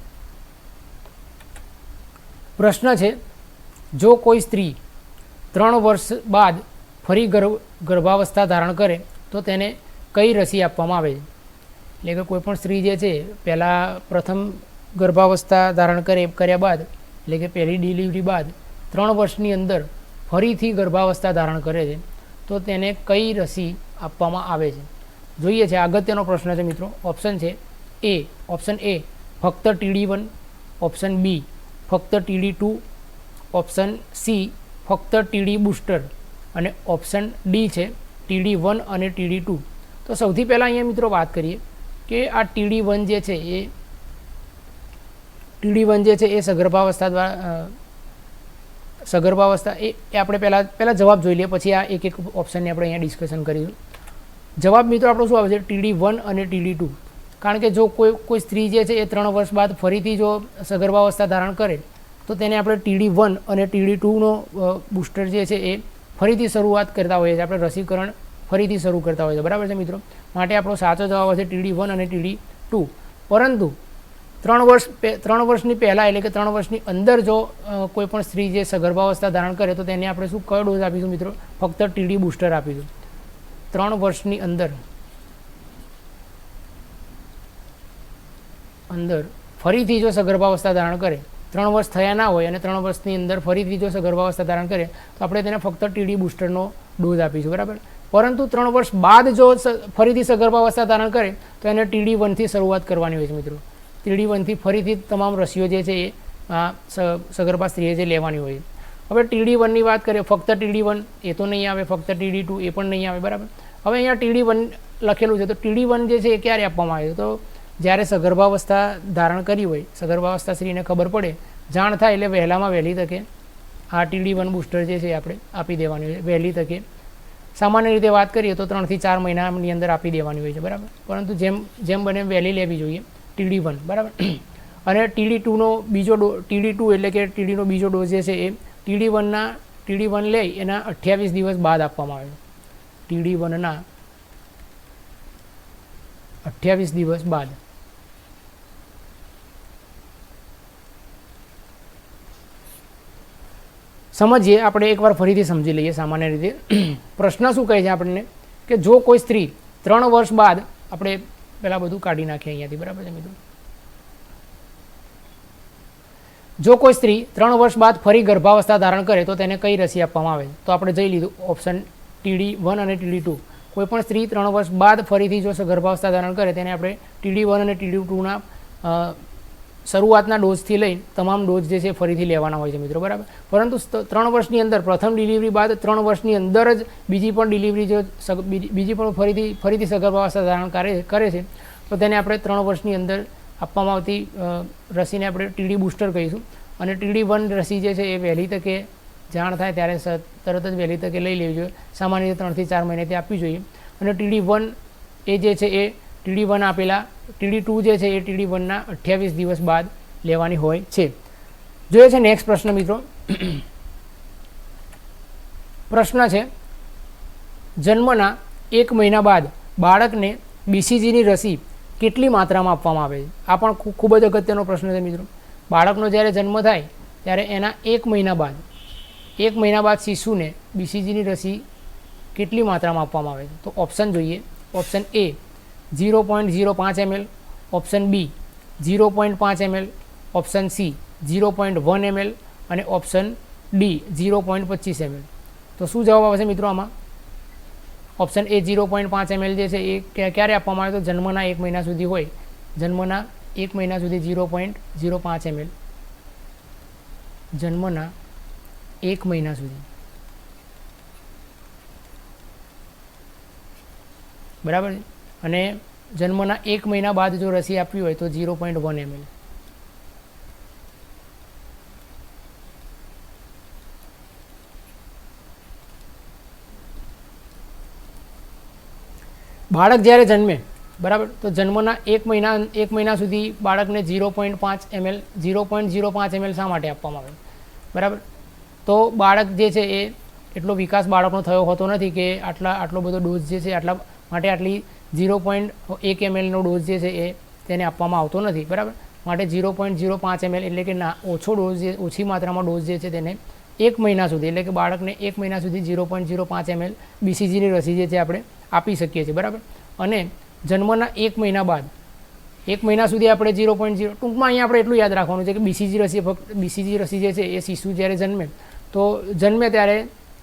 પ્રશ્ન છે જો કોઈ સ્ત્રી 3 વર્ષ બાદ ફરી ગર્ભાવસ્થા ધારણ કરે તો તેને કઈ રસી આપવામાં આવે છે? એટલે કે કોઈપણ સ્ત્રી જે છે પહેલાં પ્રથમ ગર્ભાવસ્થા ધારણ કર્યા બાદ એટલે કે પહેલી ડિલિવરી બાદ 3 વર્ષની અંદર ફરીથી ગર્ભાવસ્થા ધારણ કરે છે તો તેને કઈ રસી આપવામાં આવે છે? જોઈએ છે, અગત્યનો પ્રશ્ન છે મિત્રો. ઓપ્શન એ ફક્ત TD1, ઓપ્શન બી ફક્ત TD2, ઓપ્શન સી ફક્ત TD બુસ્ટર અને ઓપ્શન ડી છે TD1 અને TD2. તો સૌથી પહેલાં અહીંયા મિત્રો વાત કરીએ કે આ TD1 જે છે એ સગર્ભાવસ્થા એ આપણે પહેલાં જવાબ જોઈ લઈએ, પછી આ એક ઓપ્શનને આપણે અહીંયા ડિસ્કશન કરીશું. જવાબ મિત્રો આપણો શું આવે છે? TD1 અને TD2. કારણ કે જો કોઈ સ્ત્રી જે છે એ 3 વર્ષ બાદ ફરીથી જો સગર્ભાવસ્થા ધારણ કરે તો તેને આપણે TD1 અને TD2નો બુસ્ટર જે છે એ ફરીથી શરૂઆત કરતા હોઈએ છીએ, આપણે રસીકરણ ફરીથી શરૂ કરતા હોઈએ છીએ. બરાબર છે મિત્રો? માટે આપણો સાચો જવાબ હશે TD1 અને TD2. પરંતુ 3 વર્ષની પહેલાં એટલે કે 3 વર્ષની અંદર જો કોઈ પણ સ્ત્રી જે સગર્ભાવસ્થા ધારણ કરે તો તેને આપણે શું કયો ડોઝ આપીશું મિત્રો? ફક્ત TD બુસ્ટર આપીશું. 3 વર્ષની અંદર ફરીથી જો સગર્ભાવસ્થા ધારણ કરે, 3 વર્ષ થયા ના હોય અને 3 વર્ષની અંદર ફરીથી જો સગર્ભાવસ્થા ધારણ કરે તો આપણે તેને ફક્ત TD બુસ્ટરનો ડોઝ આપીશું. બરાબર? પરંતુ 3 વર્ષ બાદ જો ફરીથી સગર્ભાવસ્થા ધારણ કરે તો એને TD1થી શરૂઆત કરવાની હોય છે મિત્રો. TD1થી ફરીથી તમામ રસીઓ જે છે એ સગર્ભા સ્ત્રીએ જે લેવાની હોય છે. હવે TD1ની વાત કરીએ, ફક્ત TD1 એ તો નહીં આવે, ફક્ત TD2 એ પણ નહીં આવે. બરાબર? હવે અહીંયા TD1 લખેલું છે તો TD1 જે છે એ ક્યારે આપવામાં આવે છે? તો જ્યારે સગર્ભાવસ્થા ધારણ કરી હોય, સગર્ભાવસ્થા સ્ત્રીને ખબર પડે, જાણ થાય એટલે વહેલામાં વહેલી તકે આ TD1 બુસ્ટર જે છે આપણે આપી દેવાની હોય છે. વહેલી તકે સામાન્ય રીતે વાત કરીએ તો 3 થી 4 મહિનાની અંદર આપી દેવાની હોય છે. બરાબર? પરંતુ જેમ બને વહેલી લેવી જોઈએ TD1. બરાબર? અને TD2 એટલે કે TDનો બીજો ડોઝ જે છે એ TD1 લઈ એના 28 દિવસ બાદ આપવામાં આવે છે. TD1ના 28 દિવસ બાદ. સમજીએ, આપણે એકવાર ફરીથી સમજી લઈએ. સામાન્ય રીતે પ્રશ્ન શું કહે છે આપણને કે જો કોઈ સ્ત્રી 3 વર્ષ બાદ, આપણે પહેલાં બધું કાઢી નાખીએ અહીંયાથી. બરાબર છે મિત્રો? જો કોઈ સ્ત્રી 3 વર્ષ બાદ ફરી ગર્ભાવસ્થા ધારણ કરે તો તેને કઈ રસી આપવામાં આવે? તો આપણે જઈ લીધું ઓપ્શન TD1 અને TD2. કોઈપણ સ્ત્રી 3 વર્ષ બાદ ફરીથી જો ગર્ભાવસ્થા ધારણ કરે તેને આપણે TD1 અને TD2ના શરૂઆતના ડોઝથી લઈ તમામ ડોઝ જે છે ફરીથી લેવાના હોય છે મિત્રો. બરાબર? પરંતુ 3 વર્ષની અંદર પ્રથમ ડિલિવરી બાદ 3 વર્ષની અંદર જ બીજી પણ ફરીથી સગર્ભાવસ્થા ધારણ કરે છે તો તેને આપણે 3 વર્ષની અંદર આપવામાં આવતી રસીને આપણે TD બુસ્ટર કહીશું. અને TD1 રસી જે છે એ વહેલી તકે જાણ થાય ત્યારે તરત જ વહેલી તકે લઈ લેવી જોઈએ. સામાન્ય રીતે 3 થી 4 મહિનેથી આપવી જોઈએ. અને TD1 એ જે છે એ TD1 આપેલા TD2 જે છે એ TD1ના 28 દિવસ બાદ લેવાની હોય છે. જોઈએ છે નેક્સ્ટ પ્રશ્ન મિત્રો. પ્રશ્ન છે, જન્મના 1 મહિના બાદ બાળકને BCGની રસી કેટલી માત્રામાં આપવામાં આવે છે? આ પણ ખૂબ જ અગત્યનો પ્રશ્ન છે મિત્રો. બાળકનો જ્યારે જન્મ થાય ત્યારે એના 1 મહિના બાદ શિશુને BCGની રસી કેટલી માત્રામાં આપવામાં આવે છે? તો ઓપ્શન જોઈએ. Option A 0.05 ml, option B 0.5 ml, option C 0.1 ml અને ઓપ્શન ડી 0.25 ml. તો શું જવાબ આવશે મિત્રો આમાં? ઓપ્શન એ 0.5 ml જે છે એ ક્યારે આપવામાં આવે? તો જન્મના 1 મહિના સુધી હોય, જન્મના 1 મહિના સુધી 0.05 ml, જન્મના 1 મહિના સુધી. બરાબર? અને જન્મના 1 મહિના બાદ જો રસી આપવી હોય તો 0.1 ml. બાળક જ્યારે જન્મે, બરાબર, તો જન્મના 1 મહિના સુધી બાળકને 0.5 ml 0.05 ml શા માટે આપવામાં આવે? બરાબર? તો બાળક જે છે એ એટલો વિકાસ બાળકનો થયો હોતો નથી કે આટલો બધો ડોઝ જે છે માટે આટલી 0.1 mlનો ડોઝ જે છે એ તેને આપવામાં આવતો નથી. બરાબર? માટે 0.05 ml એટલે કે ઓછો ડોઝ, ઓછી માત્રામાં ડોઝ જે છે તેને 1 મહિના સુધી એટલે કે બાળકને 1 મહિના સુધી 0.05 ml BCGની રસી જે છે આપણે આપી શકીએ છીએ, બરાબર. અને જન્મના 1 મહિના બાદ 1 મહિના સુધી આપણે 0.0, ટૂંકમાં અહીંયા આપણે એટલું યાદ રાખવાનું છે કે BCG રસી ફક્ત BCG રસી જે છે એ શિશુ જ્યારે જન્મે તો જન્મે ત્યારે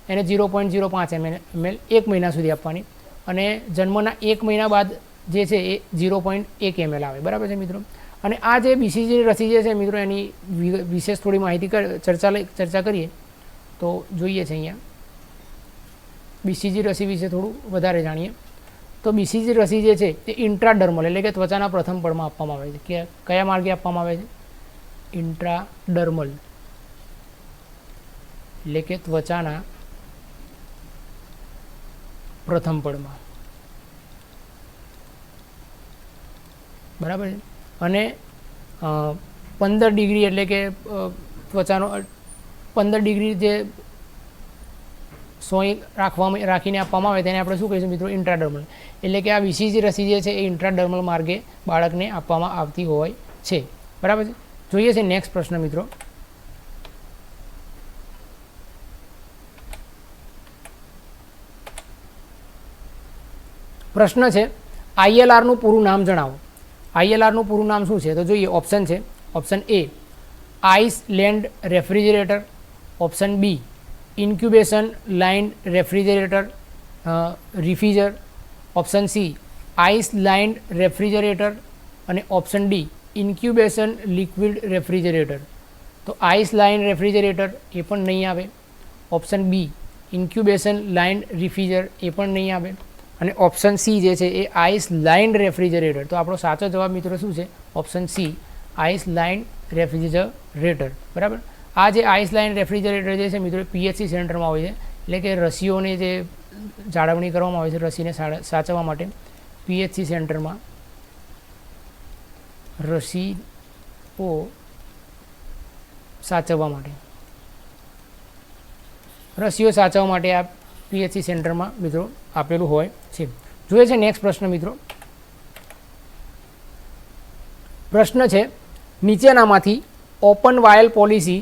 એને 0.05 ml 1 મહિના સુધી આપવાની, અને જન્મના 1 મહિના બાદ જે છે એ 0.1 ml આવે, બરાબર છે મિત્રો. અને આ જે BCG રસી જે છે મિત્રો એની વિશેષ થોડી માહિતી ચર્ચા કરીએ તો જોઈએ છે અહીંયા BCG રસી વિશે થોડું વધારે જાણીએ. તો BCG રસી જે છે તે ઇન્ટ્રાડર્મલ એટલે કે ત્વચાના પ્રથમ પડમાં આપવામાં આવે છે. કે કયા માર્ગે આપવામાં આવે છે? ઇન્ટ્રાડર્મલ એટલે કે ત્વચાના પ્રથમ પડમાં, બરાબર છે. અને 15 ડિગ્રી એટલે કે ત્વચાનો 15 ડિગ્રી જે સોય રાખીને આપવામાં આવે તેને આપણે શું કહીશું મિત્રો? ઇન્ટ્રાડર્મલ. એટલે કે આ BCG રસી જે છે એ ઇન્ટ્રાડર્મલ માર્ગે બાળકને આપવામાં આવતી હોય છે, બરાબર છે. જોઈએ છે નેક્સ્ટ પ્રશ્ન મિત્રો. પ્રશ્ન છે ILRનું પૂરું નામ જણાવો. ILRનું પૂરું નામ શું છે? તો જોઈએ. ઓપ્શન છે, option A ice lined refrigerator, option B incubation line refrigerator refrigerator, option C ice lined refrigerator, અને option D incubation liquid refrigerator. તો આઇસલાઇન રેફ્રિજરેટર એ પણ નહીં આવે, option B incubation line refrigerator એ પણ નહીં આવે, અને ઓપ્શન C જે છે એ આઇસલાઇન રેફ્રિજરેટર. તો આપણો સાચો જવાબ મિત્રો શું છે? ઓપ્શન C આઇસલાઇન રેફ્રિજરેટર, બરાબર. આ જે આઇસલાઇન રેફ્રિજરેટર જે છે મિત્રો PHC સેન્ટરમાં હોય છે, એટલે કે રસીઓની જે જાળવણી કરવામાં આવે છે રસીને સાચવવા માટે PHC સેન્ટરમાં રસીઓ સાચવવા માટે આ PHC સેન્ટરમાં મિત્રો આપેલું હોય છે. જોઈએ છે નેક્સ્ટ પ્રશ્ન મિત્રો. પ્રશ્ન છે નીચેનામાંથી ઓપન વાયલ પોલિસી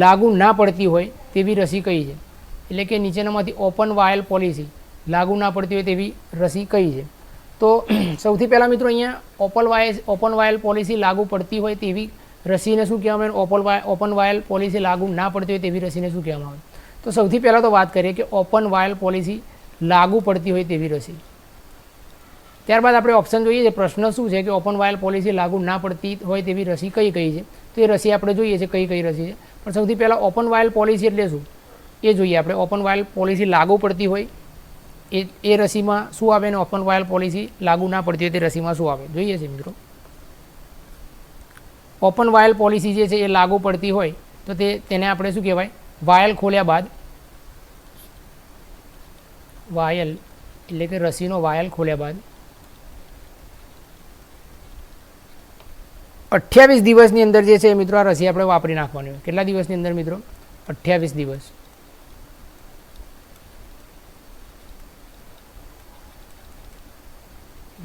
લાગુ ના પડતી હોય તેવી રસી કઈ છે? એટલે કે નીચેનામાંથી ઓપન વાયલ પોલિસી લાગુ ના પડતી હોય તેવી રસી કઈ છે? તો સૌથી પહેલાં મિત્રો અહીંયા ઓપન વાયલ પોલિસી લાગુ પડતી હોય તેવી રસીને શું કહેવામાં આવે? ઓપન વાયલ પોલિસી લાગુ ના પડતી હોય તેવી રસીને શું કહેવામાં આવે? તો સૌથી પહેલાં તો વાત કરીએ કે ઓપન વાયલ પોલિસી લાગુ પડતી હોય તેવી રસી. ત્યારબાદ આપણે ઓપ્શન જોઈએ છે. પ્રશ્ન શું છે કે ઓપન વાયલ પોલિસી લાગુ ના પડતી હોય તેવી રસી કઈ કઈ છે? તો એ રસી આપણે જોઈએ છે કઈ કઈ રસી છે. પણ સૌથી પહેલાં ઓપન વાયલ પોલિસી એટલે શું એ જોઈએ આપણે. ઓપન વાયલ પોલિસી લાગુ પડતી હોય એ રસીમાં શું આવે, ને ઓપન વાયલ પોલિસી લાગુ ના પડતી હોય તે રસીમાં શું આવે જોઈએ છે મિત્રો. ઓપન વાયલ પોલિસી જે છે એ લાગુ પડતી હોય તો તેને આપણે શું કહેવાય? વાયલ ખોલ્યા બાદ, વાયલ એટલે કે રસીનો વાયલ ખોલ્યા બાદ 28 દિવસની અંદર જે છે મિત્રો આ રસી આપણે વાપરી નાખવાની હોય. કેટલા દિવસની અંદર મિત્રો? 28 દિવસ.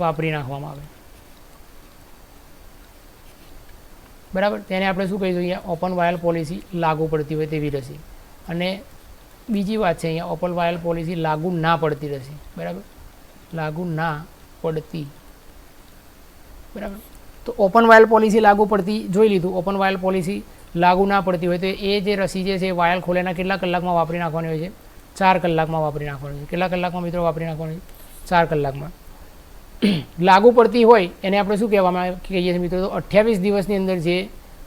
વાપરી નાખવામાં આવે, બરાબર. તેને આપણે શું કહીશું? અહીંયા ઓપન વાયલ પોલિસી લાગુ પડતી હોય તેવી રસી. અને બીજી વાત છે અહીંયા ઓપન વાયલ પોલિસી લાગુ ના પડતી રસી, બરાબર. લાગુ ના પડતી, બરાબર. તો ઓપન વાયલ પોલિસી લાગુ પડતી જોઈ લીધું. ઓપન વાયલ પોલિસી લાગુ ના પડતી હોય તો એ જે રસી જે છે વાયલ ખોલ્યાના કેટલા કલાકમાં વાપરી નાખવાની હોય છે? 4 કલાકમાં વાપરી નાખવાની છે. કેટલા કલાકમાં મિત્રો વાપરી નાખવાની? 4 કલાકમાં. લાગુ પડતી હોય એને આપણે શું કહીએ છીએ મિત્રો? તો 28 દિવસની અંદર જે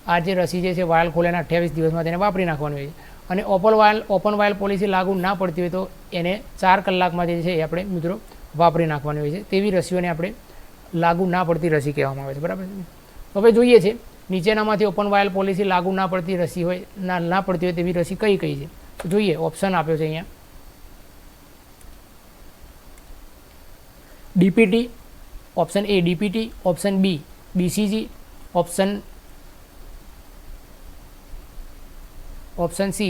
આ જે રસી જે છે વાયલ ખોલ્યાના 28 દિવસમાં તેને વાપરી નાખવાની હોય છે. અને ઓપન વાયલ પોલિસી લાગુ ના પડતી હોય તો એને 4 કલાકમાં જે છે એ આપણે મિત્રો વાપરી નાખવાની હોય છે. તેવી રસીઓને આપણે લાગુ ના પડતી રસી કહેવામાં આવે છે, બરાબર. તો હવે જોઈએ છે નીચેનામાંથી ઓપન વાયલ પોલિસી લાગુ ના પડતી રસી હોય ના પડતી હોય તેવી રસી કઈ કઈ છે? તો જોઈએ. ઓપ્શન આપ્યો છે અહીંયા. DPT, option A DPT, option B BCG, option C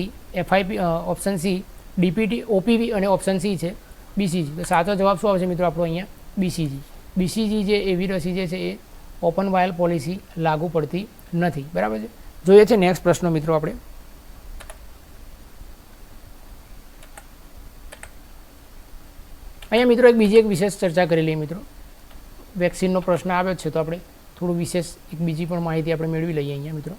FIP, option C DPT OPV, અને ઓપ્શન C છે BCG. તો સાચો જવાબ શું આવશે મિત્રો આપણો અહીંયા? BCG. BCG જે એવી રસી જે છે એ ઓપન વાયલ પોલિસી લાગુ પડતી નથી, બરાબર છે. જોઈએ છે નેક્સ્ટ પ્રશ્ન મિત્રો આપણે. અહીંયા મિત્રો બીજી એક વિશેષ ચર્ચા કરી લઈએ મિત્રો. વેક્સિનનો પ્રશ્ન આવ્યો છે તો આપણે થોડું વિશેષ એક બીજી પણ માહિતી આપણે મેળવી લઈએ અહીંયા મિત્રો.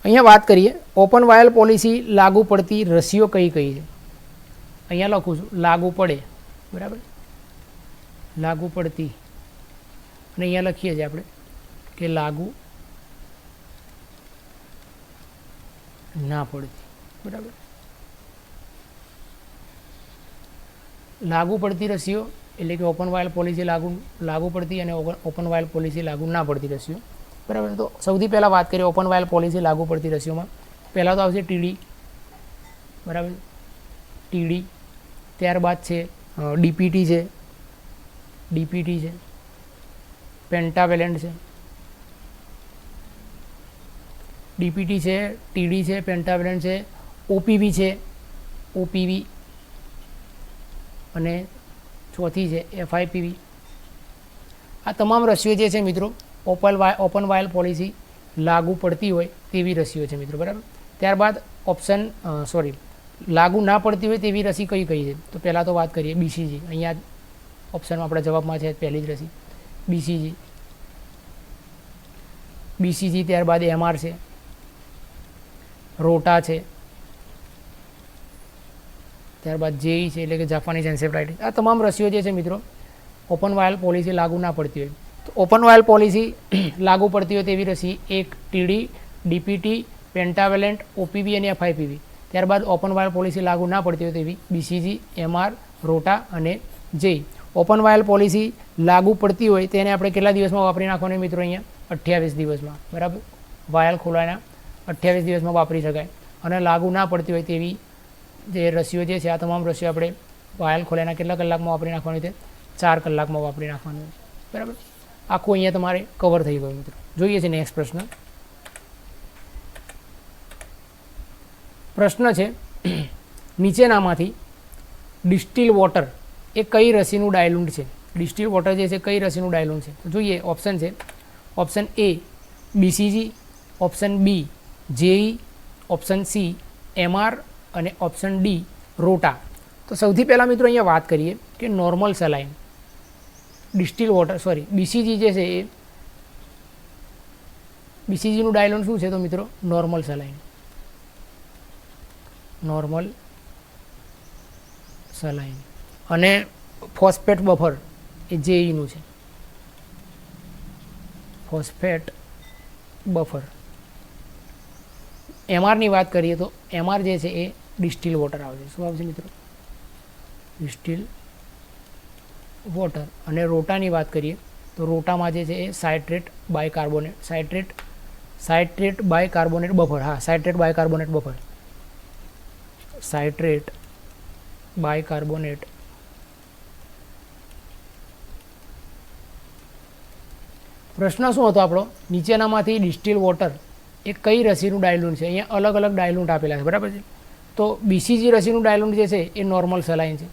અહીંયા વાત કરીએ ઓપન વાયલ પોલિસી લાગુ પડતી રસીઓ કઈ કઈ છે. અહીંયા લખું છું લાગુ પડે, બરાબર, લાગુ પડતી, અને અહીંયા લખીએ છીએ આપણે કે લાગુ ના પડતી, બરાબર. લાગુ પડતી રસીઓ એટલે કે ઓપન વાયલ પોલિસી લાગુ પડતી અને ઓપન વાયલ પોલિસી લાગુ ના પડતી રસીઓ, બરાબર. તો સૌથી પહેલાં વાત કરીએ ઓપન વાયલ પોલિસી લાગુ પડતી રસીઓમાં. પહેલાં તો આવશે ટીડી, બરાબર, ટીડી. ત્યારબાદ છે ડીપીટી છે, ડીપીટી છે, પેન્ટાવેલેન્ટ છે, ડીપીટી છે, ટીડી છે, પેન્ટાવેલેન્ટ છે, ઓપીવી છે, ઓપીવી, અને ચોથી છે એફઆઈપીવી. આ તમામ રસીઓ જે છે મિત્રો ઓપન વાયલ પોલિસી લાગુ પડતી હોય તેવી રસીઓ છે મિત્રો, બરાબર. ત્યારબાદ લાગુ ના પડતી હોય તેવી રસી કઈ કઈ છે. તો પહેલાં તો વાત કરીએ બીસીજી. અહીંયા ઓપ્શનમાં આપણા જવાબમાં છે પહેલી જ રસી બીસીજી, બીસીજી. ત્યારબાદ એમઆર છે, રોટા છે, ત્યારબાદ જેઈ છે એટલે કે જાપાનીઝ એન્સેફલાઇટિસ. આ તમામ રસીઓ જે છે મિત્રો ઓપન વાયલ પોલિસી લાગુ ના પડતી હોય. તો ઓપન વાયલ પોલિસી લાગુ પડતી હોય તેવી રસી એક ટીડી, ડીપીટી, પેન્ટાવેલેન્ટ, ઓપીવી અને એફઆઈપીવી. ત્યારબાદ ઓપન વાયલ પોલિસી લાગુ ના પડતી હોય તેવી બીસીજી, એમઆર, રોટા અને જેઈ. ઓપન વાયલ પોલિસી લાગુ પડતી હોય તેને આપણે કેટલા દિવસમાં વાપરી નાખવાની મિત્રો? અહીંયા 28 દિવસમાં, બરાબર. વાયલ ખોલાના 28 દિવસમાં વાપરી શકાય. અને લાગુ ના પડતી હોય તેવી જે રસીઓ જે છે આ તમામ રસીઓ આપણે વાયલ ખોલાના કેટલા કલાકમાં વાપરી નાખવાની છે? 4 કલાકમાં વાપરી નાખવાનું છે, બરાબર. આખું અહીંયા તમારે કવર થઈ ગયું મિત્રો. જોઈએ છે નેક્સ્ટ પ્રશ્ન. પ્રશ્ન છે નીચેનામાંથી ડિસ્ટિલ વોટર એ કઈ રસીનું ડાયલુન્ટ છે? ડિસ્ટિલ વોટર જે છે કઈ રસીનું ડાયલુન્ટ છે? તો જોઈએ ઓપ્શન છે. Option A BCG, option B JE, option C MR અને ઓપ્શન ડી રોટા. તો સૌથી પહેલાં મિત્રો અહીંયા વાત કરીએ કે normal saline distil water BCG જે છે એ બીસીજીનું ડાયલોન શું છે? તો મિત્રો નોર્મલ સલાઇન, નોર્મલ સલાઇન. અને ફોસ્ફેટ બફર એ જેઈનું છે, ફોસ્ફેટ બફર. એમઆરની વાત કરીએ તો એમઆર જે છે એ ડિસ્ટિલ વોટર આવશે. શું આવશે મિત્રો? Distil water. અને રોટાની વાત કરીએ તો રોટામાં જે છે એ સાઇટ્રેટ બાયકાર્બોનેટ બફર. હા, citrate bicarbonate buffer, citrate bicarbonate. પ્રશ્ન શું હતો આપણો? નીચેનામાંથી ડિસ્ટિલ વોટર એ કઈ રસીનું ડાયલુન્ટ છે? અહીંયા અલગ અલગ ડાયલુન્ટ આપેલા છે, બરાબર છે. તો બીસીજી રસીનું ડાયલુન્ટ જે છે એ નોર્મલ સલાઇન છે.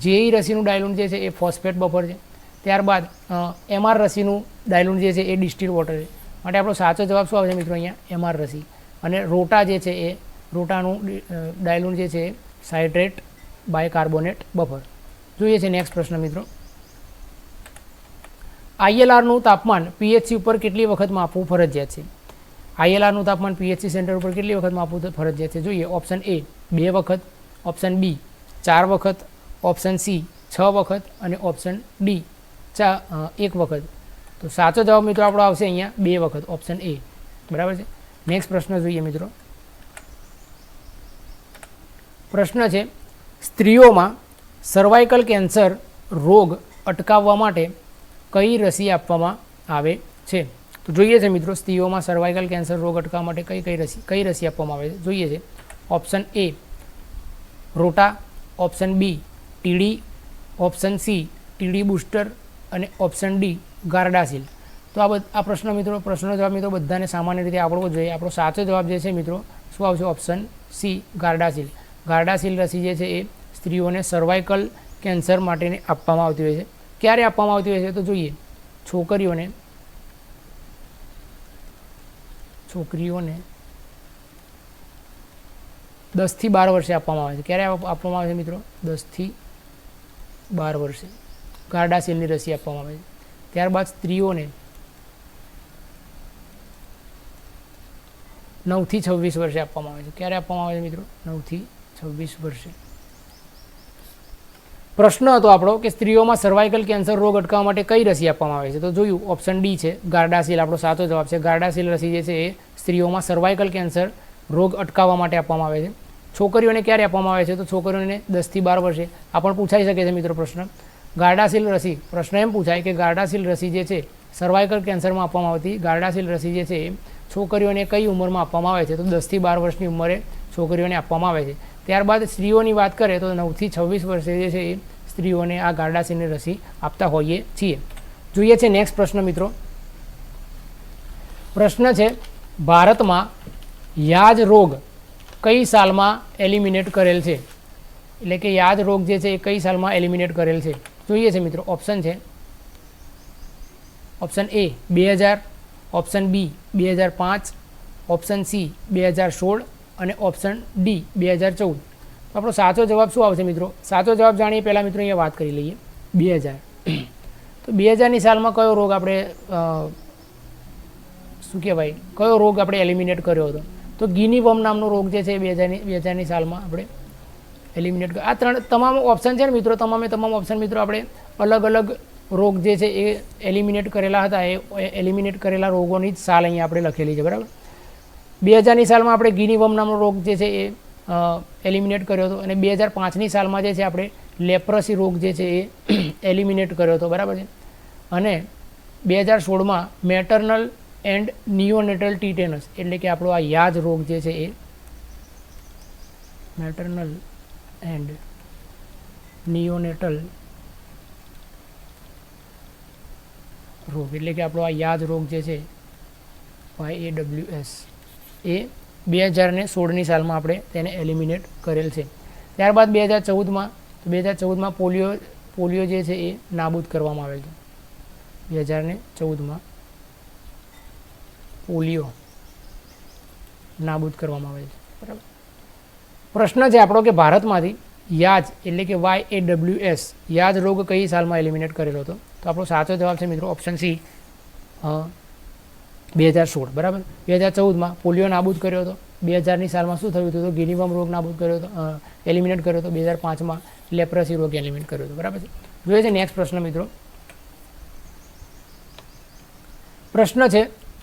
જેઈ રસીનું ડાયલુન્ટ જે છે એ ફોસ્ફેટ બફર છે. ત્યારબાદ એમઆર રસીનું ડાયલુન્ટ જે છે એ ડિસ્ટિલ વોટર છે. માટે આપણો સાચો જવાબ શું આવશે મિત્રો? અહીંયા એમઆર રસી. અને રોટા જે છે એ રોટાનું ડાયલુન્ટ જે છે એ સાઇટ્રેટ બાયકાર્બોનેટ બફર. જોઈએ છે નેક્સ્ટ પ્રશ્ન મિત્રો. આઈએલઆરનું તાપમાન પીએચસી ઉપર કેટલી વખત માપવું ફરજિયાત છે? આઈએલઆરનું તાપમાન પીએચસી સેન્ટર ઉપર કેટલી વખત માપવું ફરજિયાત છે? જોઈએ ઓપ્શન એ 2 વખત, ઓપ્શન બી 4 વખત, ઓપ્શન સી 6 વખત અને ઓપ્શન ડી 1 વખત. તો સાચો જવાબ મિત્રો આપણો આવશે અહીંયા 2 વખત, ઓપ્શન એ, બરાબર છે. નેક્સ્ટ પ્રશ્ન જોઈએ મિત્રો. પ્રશ્ન છે સ્ત્રીઓમાં સર્વાઇકલ કેન્સર રોગ અટકાવવા માટે કઈ રસી આપવામાં આવે છે? તો જોઈએ છે મિત્રો સ્ત્રીઓમાં સર્વાઇકલ કેન્સર રોગ અટકાવવા માટે કઈ રસી આપવામાં આવે છે? જોઈએ છે option A rota, option B TD, option C TD booster અને ઓપ્શન ડી ગાર્ડાસિલ. તો આ પ્રશ્નનો જવાબ મિત્રો બધાને સામાન્ય રીતે આવડવો જોઈએ. આપણો સાચો જવાબ જે છે મિત્રો શું આવશે? Option C ગાર્ડાસિલ. ગાર્ડાસિલ રસી જે છે એ સ્ત્રીઓને સર્વાઇકલ કેન્સર માટે આપવામાં આવતી હોય છે. ક્યારે આપવામાં આવતી હોય છે? તો જોઈએ છોકરીઓને 10 થી 12 વર્ષે આપવામાં આવે છે. ક્યારે આપવામાં આવે છે મિત્રો? 10 થી 12 વર્ષે ગાર્ડાસિલની રસી આપવામાં આવે છે. ત્યારબાદ સ્ત્રીઓને 9 થી 26 વર્ષે આપવામાં આવે છે. ક્યારે આપવામાં આવે છે મિત્રો? 9 થી 26 વર્ષે. પ્રશ્ન હતો આપણો કે સ્ત્રીઓમાં સર્વાઇકલ કેન્સર રોગ અટકાવવા માટે કઈ રસી આપવામાં આવે છે? તો જોયું ઓપ્શન ડી છે ગાર્ડાસિલ, આપણો સાચો જવાબ છે. ગાર્ડાસિલ રસી જે છે એ સ્ત્રીઓમાં સર્વાઇકલ કેન્સર રોગ અટકાવવા માટે આપવામાં આવે છે. છોકરીઓને ક્યારે આપવામાં આવે છે? તો છોકરીઓને 10 થી 12 વર્ષે. આ પણ પૂછાઈ શકે છે મિત્રો પ્રશ્ન. ગાર્ડાસિલ રસી, પ્રશ્ન એમ પૂછાય કે ગાર્ડાસિલ રસી જે છે સર્વાઇકલ કેન્સરમાં આપવામાં આવતી ગાર્ડાસિલ રસી જે છે એ છોકરીઓને કઈ ઉંમરમાં આપવામાં આવે છે? તો 10 થી 12 વર્ષની ઉંમરે છોકરીઓને આપવામાં આવે છે. ત્યારબાદ સ્ત્રીઓની વાત કરીએ તો 9 થી 26 વર્ષે જે છે એ સ્ત્રીઓને આ ગાર્ડાસિલની રસી આપતા હોઈએ છીએ. જોઈએ છે નેક્સ્ટ પ્રશ્ન મિત્રો. પ્રશ્ન છે ભારતમાં યાજ રોગ કઈ સાલમાં એલિમિનેટ કરેલ છે? એટલે કે યાજ રોગ જે છે એ કઈ સાલમાં એલિમિનેટ કરેલ છે? જોઈએ છે મિત્રો. ઓપ્શન છે option A 2000, option B 2005, option C 2016 અને ઓપ્શન ડી 2014. તો આપણો સાચો જવાબ શું આવશે મિત્રો? સાચો જવાબ જાણીએ પહેલાં મિત્રો અહીંયા વાત કરી લઈએ. 2000. તો 2000ની સાલમાં કયો રોગ આપણે શું કહેવાય કયો રોગ આપણે એલિમિનેટ કર્યો હતો? તો ગિની વર્મ નામનો રોગ જે છે એ 2000ની સાલમાં આપણે એલિમિનેટ. આ તમામ ઓપ્શન છે ને મિત્રો, તમામ ઓપ્શન મિત્રો આપણે અલગ અલગ રોગ જે છે એ એલિમિનેટ કરેલા હતા. એ એલિમિનેટ કરેલા રોગોની જ સાલ અહીંયા આપણે લખેલી છે, બરાબર. 2000ની સાલમાં આપણે ગિની વર્મ નામનો રોગ જે છે એ એલિમિનેટ કર્યો હતો અને 2005ની સાલમાં જે છે આપણે લેપ્રસી રોગ જે છે એ એલિમિનેટ કર્યો હતો, બરાબર છે. અને 2016માં મેટર્નલ એન્ડ નિયોનેટલ ટીટેનસ એટલે કે આપણો આ યાજ રોગ જે છે એ મેટર્નલ એન્ડ નિયોનેટલ રોગ એટલે કે આપણો આ યાજ રોગ જે છે YAWS એ 2016ની સાલમાં આપણે તેને એલિમિનેટ કરેલ છે. ત્યારબાદ 2014માં પોલિયો જે છે એ નાબૂદ કરવામાં આવેલ છે. 2014માં પોલિયો નાબૂદ કરવામાં આવેલ છે, બરાબર. પ્રશ્ન છે આપણો કે ભારતમાંથી યાજ એટલે કે YAWS યાજ રોગ કઈ સાલમાં એલિમિનેટ કરેલો હતો? તો આપણો સાચો જવાબ છે મિત્રો ઓપ્શન સી 2016, બરાબર. 2014માં પોલિયો નાબૂદ કર્યો હતો. 2000ની સાલમાં શું થયું હતું? તો ગિની વર્મ રોગ નાબૂદ કર્યો હતો, એલિમિનેટ કર્યો હતો. 2005માં લેપ્રસી રોગ એલિમિનેટ કર્યો હતો, બરાબર છે. જોઈએ છે નેક્સ્ટ પ્રશ્ન મિત્રો. પ્રશ્ન છે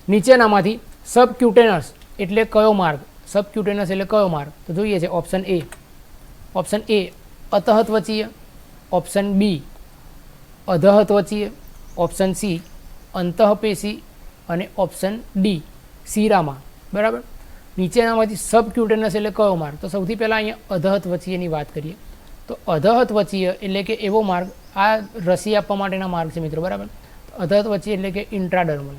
નીચેનામાંથી સબક્યુટેનસ એટલે કયો માર્ગ? સબક્યુટેનસ એટલે કયો માર્ગ? તો જોઈએ છે ઓપ્શન એ અતહત્વચીય, ઓપ્શન બી અધહત્વચીય, ઓપ્શન સી અંતઃપેશી અને ઓપ્શન ડી શિરામાં, બરાબર. નીચેનામાંથી સબક્યુટેનસ એટલે કયો માર્ગ? તો સૌથી પહેલાં અહીંયા અધહત્વચીયની વાત કરીએ તો અધહત્વચીય એટલે કે એવો માર્ગ, આ રસી આપવા માટેના માર્ગ છે મિત્રો, બરાબર. અધહત્વચીય એટલે કે ઇન્ટ્રાડર્મલ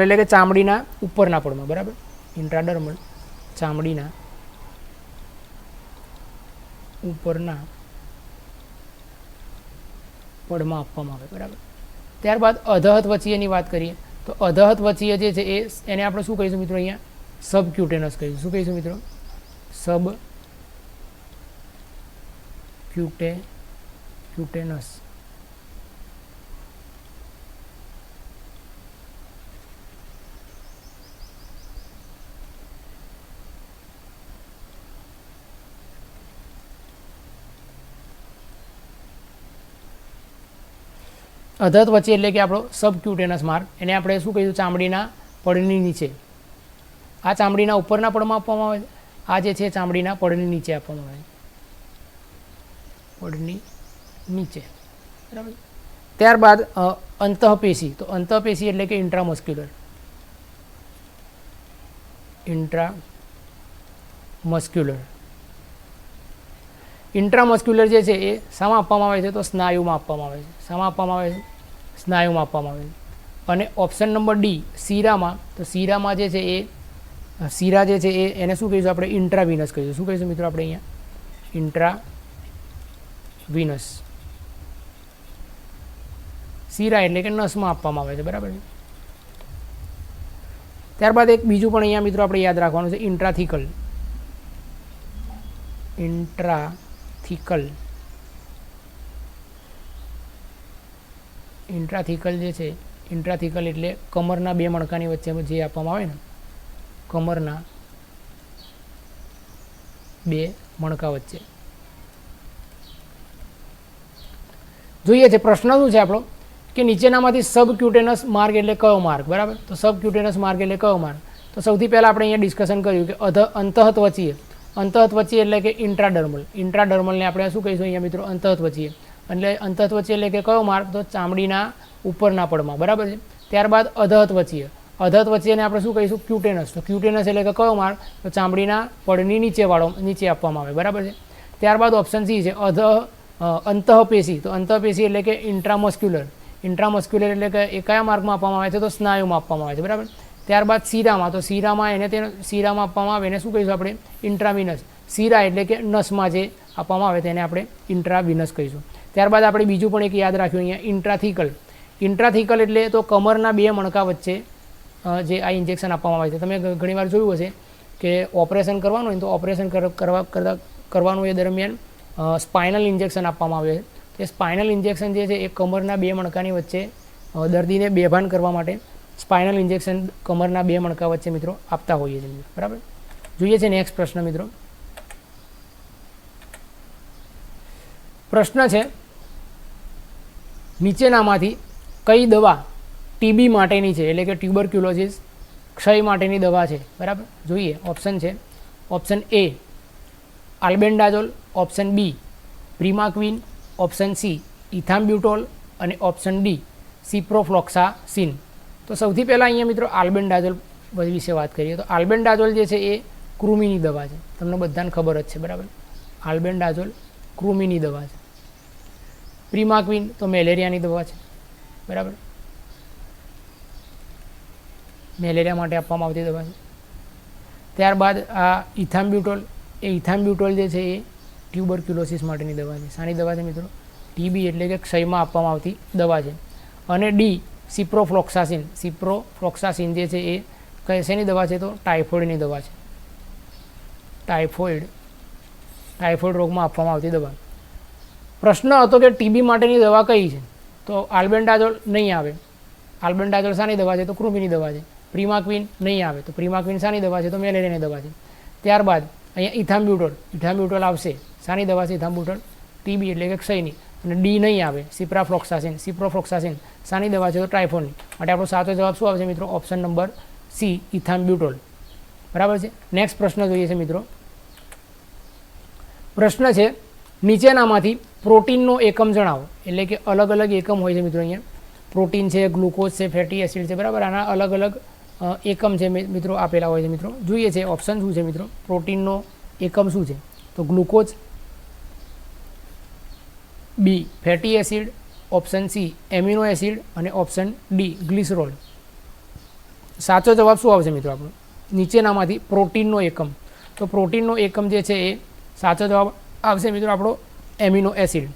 એટલે કે ચામડીના ઉપરના પડમાં, બરાબર. ઇન્ટ્રાડર્મલ ચામડીના ઉપરના પડમાં આપવામાં આવે, બરાબર. ત્યારબાદ અધહત્વચીયની વાત કરીએ તો અધહત્વચીય જે છે એને આપણે શું કહીશું મિત્રો? અહીંયા સબક્યુટેનસ કહીશું. શું કહીશું મિત્રો? સબક્યુટેનસ. અધહત્વચીય એટલે કે આપણો સબક્યુટેનસ માર્ગ, એને આપણે શું કહીશું? ચામડીના પડની નીચે. આ ચામડીના ઉપરના પડમાં આપવામાં આવે છે, આ જે છે ચામડીના પડની નીચે આપવામાં આવે છે, પડની નીચે, બરાબર. ત્યારબાદ અંતઃપેશી. તો અંતઃપેશી એટલે કે ઇન્ટ્રામસ્ક્યુલર ઇન્ટ્રામસ્ક્યુલર જે છે એ શામાં આપવામાં આવે છે? તો સ્નાયુમાં આપવામાં આવે છે. શામાં આપવામાં આવે છે? સ્નાયુમાં આપવામાં આવે છે. અને ઓપ્શન નંબર ડી શિરામાં. તો શિરામાં જે છે એ શિરા જે છે એને શું કહીશું આપણે? ઇન્ટ્રાવિનસ કહીશું. શું કહીશું મિત્રો આપણે અહીંયા? ઇન્ટ્રાવિનસ. શિરા એટલે કે નસમાં આપવામાં આવે છે, બરાબર છે. ત્યારબાદ એક બીજું પણ અહીંયા મિત્રો આપણે યાદ રાખવાનું છે, ઇન્ટ્રાથિકલ. ઇન્ટ્રાથિકલ જે છે, ઇન્ટ્રાથિકલ એટલે કમરના બે મણકાની વચ્ચે જે આપવામાં આવે ને, કમરના બે મણકા વચ્ચે. જોઈએ છે પ્રશ્ન શું છે આપણો, કે નીચેનામાંથી સબક્યુટેનસ માર્ગ એટલે કયો માર્ગ, બરાબર. તો સબક્યુટેનસ માર્ગ એટલે કયો માર્ગ? તો સૌથી પહેલાં આપણે અહીંયા ડિસ્કશન કર્યું કે અંતઃત્વચીય. અંતઃત્વચીય એટલે કે ઇન્ટ્રાડર્મલ. ઇન્ટ્રાડર્મલને આપણે શું કહીશું અહીંયા મિત્રો? અંતઃત્વચીય. એટલે અંતઃત્વચીય એટલે કે કયો માર્ગ? તો ચામડીના ઉપરના પડમાં, બરાબર છે. ત્યારબાદ અધઃત્વચીય. અધઃત્વચીયને આપણે શું કહીશું? ક્યુટેનસ. તો ક્યુટેનસ એટલે કે કયો માર્ગ? તો ચામડીના પડની નીચે આપવામાં આવે, બરાબર છે. ત્યારબાદ ઓપ્શન સી છે અંતઃપેશી. તો અંતઃપેશી એટલે કે ઇન્ટ્રામસ્ક્યુલર. ઇન્ટ્રામસ્ક્યુલર એટલે કે એ કયા માર્ગમાં આપવામાં આવે છે? તો સ્નાયુમાં આપવામાં આવે છે, બરાબર. ત્યારબાદ શીરામાં. તો શીરામાં શીરામાં આપવામાં આવે એને શું કહીશું આપણે? ઇન્ટ્રાવિનસ. શીરા એટલે કે નસમાં જે આપવામાં આવે તેને આપણે ઇન્ટ્રાવિનસ કહીશું. ત્યારબાદ આપણે બીજું પણ એક યાદ રાખ્યું અહીંયા, ઇન્ટ્રાથિકલ. ઇન્ટ્રાથિકલ એટલે તો કમરના બે મણકા વચ્ચે જે આ ઇન્જેક્શન આપવામાં આવે છે. તમે ઘણીવાર જોયું હશે કે ઓપરેશન કરવાનું હોય તો ઓપરેશન કરવાનું એ દરમિયાન સ્પાઇનલ ઇન્જેક્શન આપવામાં આવે છે. તે સ્પાઇનલ ઇન્જેક્શન જે છે એ કમરના બે મણકાની વચ્ચે દર્દીને બેભાન કરવા માટે સ્પાઇનલ ઇન્જેક્શન કમરના બે મણકા વચ્ચે મિત્રો આપતા હોઈએ છીએ, બરાબર. જોઈએ છે નેક્સ્ટ પ્રશ્ન મિત્રો. પ્રશ્ન છે, નીચેનામાંથી કઈ દવા ટીબી માટેની છે, એટલે કે ટ્યુબરક્યુલોસિસ, ક્ષય માટેની દવા છે, બરાબર. જોઈએ ઓપ્શન છે, option A albendazole, option B primaquine, option C ethambutol અને ઓપ્શન ડી સિપ્રોફ્લોક્સાસિન. તો સૌથી પહેલાં અહીંયા મિત્રો આલ્બેન્ડાઝોલ વિશે વાત કરીએ તો આલ્બેન્ડાઝોલ જે છે એ કૃમિની દવા છે, તમને બધાને ખબર જ છે, બરાબર. આલ્બેન્ડાઝોલ કૃમિની દવા છે. પ્રિમાક્વિન તો મેલેરિયાની દવા છે, બરાબર. મેલેરિયા માટે આપવામાં આવતી દવા છે. ત્યારબાદ આ ઇથામ્બ્યુટોલ, એ ઇથામ્બ્યુટોલ જે છે એ ટ્યુબરક્યુલોસિસ માટેની દવા છે. શાની દવા છે મિત્રો? ટીબી એટલે કે ક્ષયમાં આપવામાં આવતી દવા છે. અને ડી સિપ્રોફ્લોક્સાસિન. સિપ્રોફ્લોક્સાસિન જે છે એ શેની દવા છે? તો ટાઇફોઇડની દવા છે. ટાઇફોઇડ રોગમાં આપવામાં આવતી દવા. પ્રશ્ન હતો કે ટીબી માટેની દવા કઈ છે? તો આલ્બેન્ડાઝોલ નહીં આવે. આલ્બેન્ડાઝોલ શાની દવા છે? તો કૃમિની દવા છે. પ્રિમાક્વિન નહીં આવે. તો પ્રિમાક્વિન શાની દવા છે? તો મેલેરિયાની દવા છે. ત્યારબાદ અહીંયા ઇથામ્બ્યુટોલ આવશે. શાની દવા છે? ઇથામ્બ્યુટોલ ટીબી એટલે કે ક્ષયની. અને ડી નહીં આવે. સિપ્રોફ્લોક્સાસિન શાની દવા છે? તો ટાઇફોઇડની. માટે આપણો સાચો જવાબ શું આવશે મિત્રો? ઓપ્શન નંબર સી ઇથામ્બ્યુટોલ, બરાબર છે. નેક્સ્ટ પ્રશ્ન જોઈએ છે મિત્રો. પ્રશ્ન છે, નીચેનામાંથી પ્રોટીનનો એકમ જણાવો. એટલે કે અલગ અલગ એકમ હોય છે મિત્રો. અહીંયા પ્રોટીન છે, ગ્લુકોઝ છે, ફેટી એસિડ છે, બરાબર. આના અલગ અલગ એકમ છે મિત્રો આપેલા હોય છે મિત્રો. જોઈએ છે ઓપ્શન શું છે મિત્રો? પ્રોટીનનો એકમ શું છે? તો glucose, B fatty acid, option C amino acid અને ઓપ્શન ડી ગ્લિસરોલ. સાચો જવાબ શું આવશે મિત્રો આપણો? નીચેનામાંથી પ્રોટીનનો એકમ. તો પ્રોટીનનો એકમ જે છે એ સાચો જવાબ આવશે મિત્રો આપણો એમિનો એસિડ.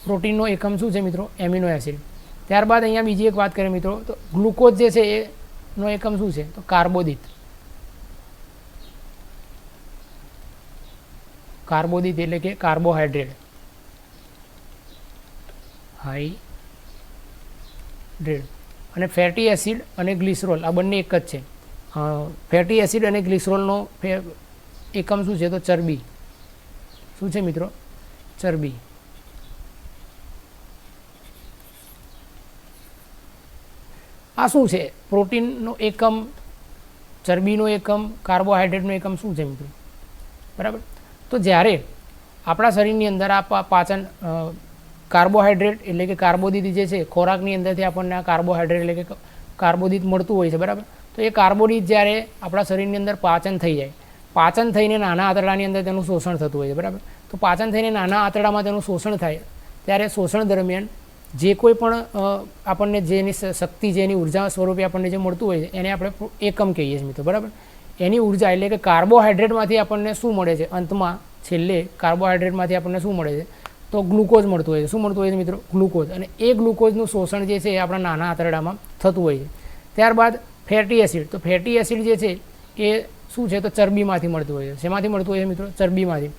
પ્રોટીનનો એકમ શું છે મિત્રો? Amino acid. ત્યારબાદ અહીંયા બીજી એક વાત કરીએ મિત્રો, તો ગ્લુકોઝ જે છે એનો એકમ શું છે? તો કાર્બોદિત. કાર્બોદિત એટલે કે કાર્બોહાઈડ્રેટ. અને ફેટી એસિડ અને ગ્લિસરોલ આ બંને એક જ છે. ફેટી એસિડ અને ગ્લિસરોલનો એકમ શું છે? તો ચરબી. શું છે મિત્રો? ચરબી. આ શું છે? પ્રોટીનનો એકમ, ચરબીનો એકમ, કાર્બોહાઈડ્રેટનો એકમ શું છે મિત્રો? બરાબર. તો જ્યારે આપણા શરીરની અંદર આ પાચન કાર્બોહાઈડ્રેટ એટલે કે કાર્બોદિત જે છે ખોરાકની અંદરથી આપણને આ કાર્બોહાઈડ્રેટ એટલે કે કાર્બોદિત મળતું હોય છે, બરાબર. તો એ કાર્બોદિત જ્યારે આપણા શરીરની અંદર પાચન થઈ જાય, પાચન થઈને નાના આંતરડાની અંદર તેનું શોષણ થતું હોય છે, બરાબર. તો પાચન થઈને નાના આંતરડામાં તેનું શોષણ થાય ત્યારે શોષણ દરમિયાન જે કોઈ પણ આપણને જેની શક્તિ, જેની ઉર્જા સ્વરૂપે આપણને જે મળતું હોય છે એને આપણે એકમ કહીએ છીએ મિત્રો, બરાબર. એની ઉર્જા એટલે કે કાર્બોહાઈડ્રેટમાંથી આપણને શું મળે છે? અંતમાં છેલ્લે કાર્બોહાઈડ્રેટમાંથી આપણને શું મળે છે? તો ગ્લુકોઝ મળતું હોય છે. શું મળતું હોય છે મિત્રો? ગ્લુકોઝ. અને એ ગ્લુકોઝનું શોષણ જે છે એ આપણા નાના આંતરડામાં થતું હોય છે. ત્યારબાદ ફેટી એસિડ. તો ફેટી એસિડ જે છે એ શું છે? તો ચરબીમાંથી મળતું હોય છે. શેમાંથી મળતું હોય છે મિત્રો? ચરબીમાંથી.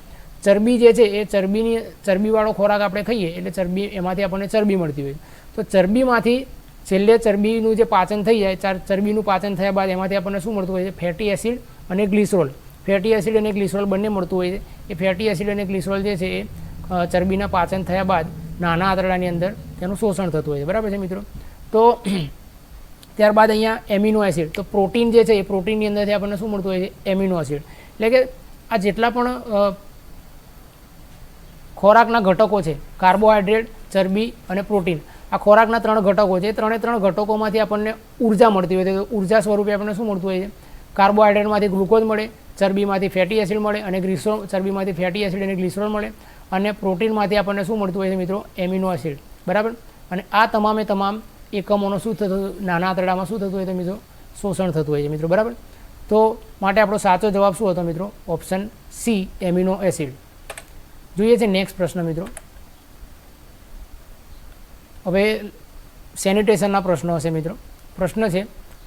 ચરબી જે છે એ ચરબીવાળો ખોરાક આપણે ખાઈએ એટલે એમાંથી આપણને ચરબી મળતી હોય. તો ચરબીમાંથી છેલ્લે ચરબીનું જે પાચન થઈ જાય, ચરબીનું પાચન થયા બાદ એમાંથી આપણને શું મળતું હોય છે? ફેટી એસિડ અને ગ્લિસરોલ. ફેટી એસિડ અને ગ્લિસરોલ બંને મળતું હોય છે. એ ફેટી એસિડ અને ગ્લિસરોલ જે છે એ ચરબીના પાચન થયા બાદ નાના આંતરડાની અંદર તેનું શોષણ થતું હોય છે. બરાબર છે મિત્રો? તો ત્યારબાદ અહીંયા એમિનો એસિડ. તો પ્રોટીન જે છે એ પ્રોટીનની અંદરથી આપણને શું મળતું હોય છે? Amino acid. એટલે કે આ જેટલા પણ ખોરાકના ઘટકો છે, કાર્બોહાઈડ્રેટ, ચરબી અને પ્રોટીન, આ ખોરાકના 3 ઘટકો છે. ત્રણે 3 ઘટકોમાંથી આપણને ઉર્જા મળતી હોય છે. તો ઉર્જા સ્વરૂપે આપણને શું મળતું હોય છે? કાર્બોહાઈડ્રેટમાંથી ગ્લુકોઝ મળે, ચરબીમાંથી ફેટી એસિડ મળે અને ચરબીમાંથી ફેટી એસિડ અને ગ્લિસરોલ મળે, અને પ્રોટીનમાંથી આપણને શું મળતું હોય છે મિત્રો? Amino acid. બરાબર. અને આ તમામ એકમોનો શું થતું, નાના આંતરડામાં શું થતું હોય તો મિત્રો? શોષણ થતું હોય છે મિત્રો. બરાબર. તો માટે આપણો સાચો જવાબ શું હતો મિત્રો? Option C, amino acid. જોઈએ છે નેક્સ્ટ પ્રશ્ન મિત્રો. હવે સેનિટેશનના પ્રશ્નો હશે મિત્રો. પ્રશ્ન છે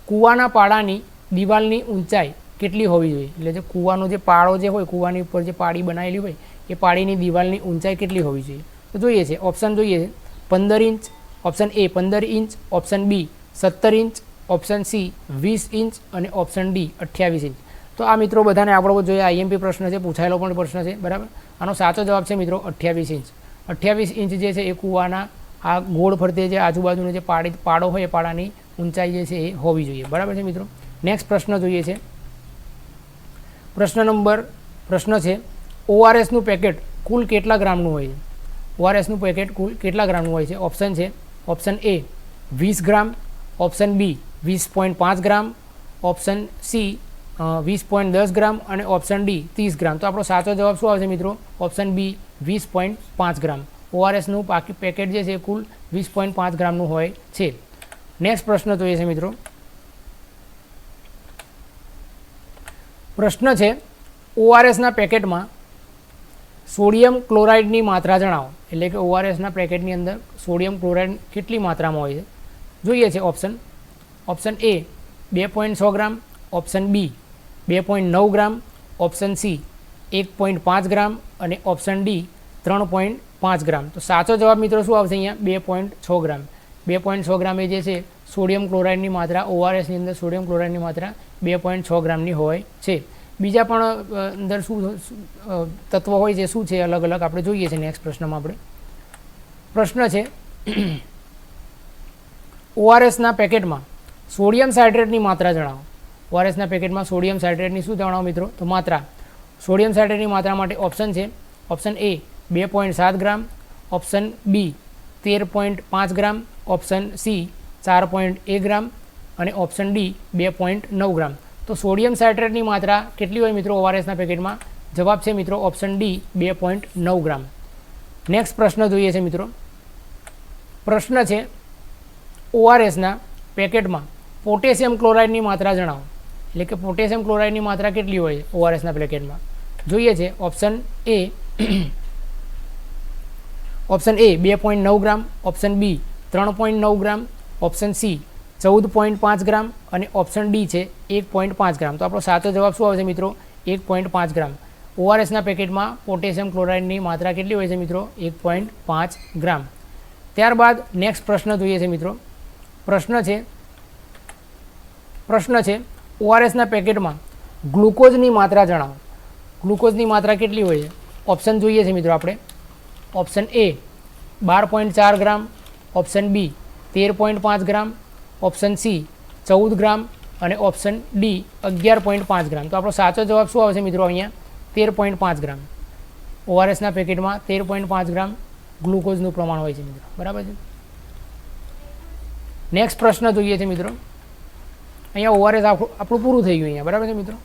કૂવાના પાડાની દિવાલની ઊંચાઈ કેટલી હોવી જોઈએ? એટલે જે કૂવાનો જે પાળો જે હોય, કૂવાની ઉપર જે પાળી બનાવેલી હોય, એ પાળીની દિવાલની ઊંચાઈ કેટલી હોવી જોઈએ? તો જોઈએ છે ઓપ્શન જોઈએ છે 15 inch, option A 15 inch, option B 17 inch, option C 20 inch અને ઓપ્શન ડી 28 ઇંચ. તો આ મિત્રો બધાને આપણો જોઈએ આઈએમપી પ્રશ્ન છે, પૂછાયેલો પણ પ્રશ્ન છે. બરાબર. આનો સાચો જવાબ છે મિત્રો 28 ઇંચ. 28 ઇંચ જે છે એ કૂવાના આ ગોળ ફરતે જે આજુબાજુનો જે પાડો હોય એ પાડાની ઊંચાઈ જે છે એ હોવી જોઈએ. બરાબર છે મિત્રો. નેક્સ્ટ પ્રશ્ન જોઈએ છે. પ્રશ્ન છે ઓઆરએસનું પેકેટ કુલ કેટલા ગ્રામનું હોય છે? ઓઆરએસનું પેકેટ કુલ કેટલા ગ્રામનું હોય છે? ઓપ્શન છે option A 20 gram, option B 20.5 gram, option C 20.10 gram અને ઓપ્શન ડી 30 ગ્રામ. તો આપણો સાચો જવાબ શું આવશે મિત્રો? ઓપ્શન બી 20.5 ગ્રામ. ઓઆરએસનું પેકેટ જે છે કુલ 20.5 ગ્રામનું હોય છે. નેક્સ્ટ પ્રશ્ન જોઈએ છે મિત્રો. પ્રશ્ન છે ઓઆરએસના પેકેટમાં સોડિયમ ક્લોરાઇડની માત્રા જણાવો. એટલે કે ઓઆરએસના પેકેટની અંદર સોડિયમ ક્લોરાઇડ કેટલી માત્રામાં હોય છે? જોઈએ છે option A 2.6 gram, option B 2.9 gram, option C 1.5 gram અને ઓપ્શન ડી 3.5 ગ્રામ. તો સાચો જવાબ મિત્રો શું આવશે અહીંયા? 2.6 ગ્રામ. 2.6 ગ્રામ એ જે છે સોડિયમ ક્લોરાઇડની માત્રા, ઓઆરએસની અંદર સોડિયમ ક્લોરાઇડની માત્રા 2.6 ગ્રામની હોય છે. બીજા પણ અંદર શું તત્વો હોય છે, શું છે અલગ અલગ આપણે જોઈએ છીએ નેક્સ્ટ પ્રશ્નમાં આપણે. પ્રશ્ન છે ઓઆરએસના પેકેટમાં સોડિયમ સાઇટ્રેટની માત્રા જણાવો. ઓઆરએસના પેકેટમાં સોડિયમ સાઇટ્રેટની શું જણાવો મિત્રો? તો માત્રા. સોડિયમ સાઇટ્રેટની માત્રા માટે ઓપ્શન છે option A 2.7 gram, option B 13.5 gram, option C 4.1 gram અને ઓપ્શન ડી 2.9 ગ્રામ. તો સોડિયમ સાઇટ્રેટની માત્રા કેટલી હોય મિત્રો ઓઆરએસના પેકેટમાં? જવાબ છે મિત્રો ઓપ્શન ડી 2.9 ગ્રામ. નેક્સ્ટ પ્રશ્ન જોઈએ છે મિત્રો. પ્રશ્ન છે ઓઆરએસના પેકેટમાં પોટેશિયમ ક્લોરાઇડની માત્રા જણાવો. એટલે કે પોટેશિયમ ક્લોરાઇડની માત્રા કેટલી હોય ઓઆરએસના પેકેટમાં? જોઈએ છે option A 2.9 gram, option B 3.9 gram, option C 14.5 gram અને ઓપ્શન ડી છે 1.5 ગ્રામ. તો આપણો સાચો જવાબ શું આવશે મિત્રો? 1.5 ગ્રામ. ઓઆરએસના પેકેટમાં પોટેશિયમ ક્લોરાઇડની માત્રા કેટલી હોય છે મિત્રો? 1.5 ગ્રામ. ત્યારબાદ નેક્સ્ટ પ્રશ્ન જોઈએ છે મિત્રો. પ્રશ્ન છે ઓઆરએસના પેકેટમાં ગ્લુકોઝની માત્રા જણાવો. ગ્લુકોઝની માત્રા કેટલી હોય છે? ઓપ્શન જોઈએ છે મિત્રો આપણે. Option A 12.4 gram, option B 13.5 gram, option C 14 gram અને ઓપ્શન ડી 11.5 ગ્રામ. તો આપણો સાચો જવાબ શું આવશે મિત્રો અહીંયા? 13.5 ગ્રામ. ઓઆરએસના પેકેટમાં 13.5 ગ્રામ ગ્લુકોઝનું પ્રમાણ હોય છે મિત્રો. બરાબર છે. નેક્સ્ટ પ્રશ્ન જોઈએ છે મિત્રો. અહીંયા ઓઆરએસ આપણું પૂરું થઈ ગયું અહીંયા. બરાબર છે મિત્રો.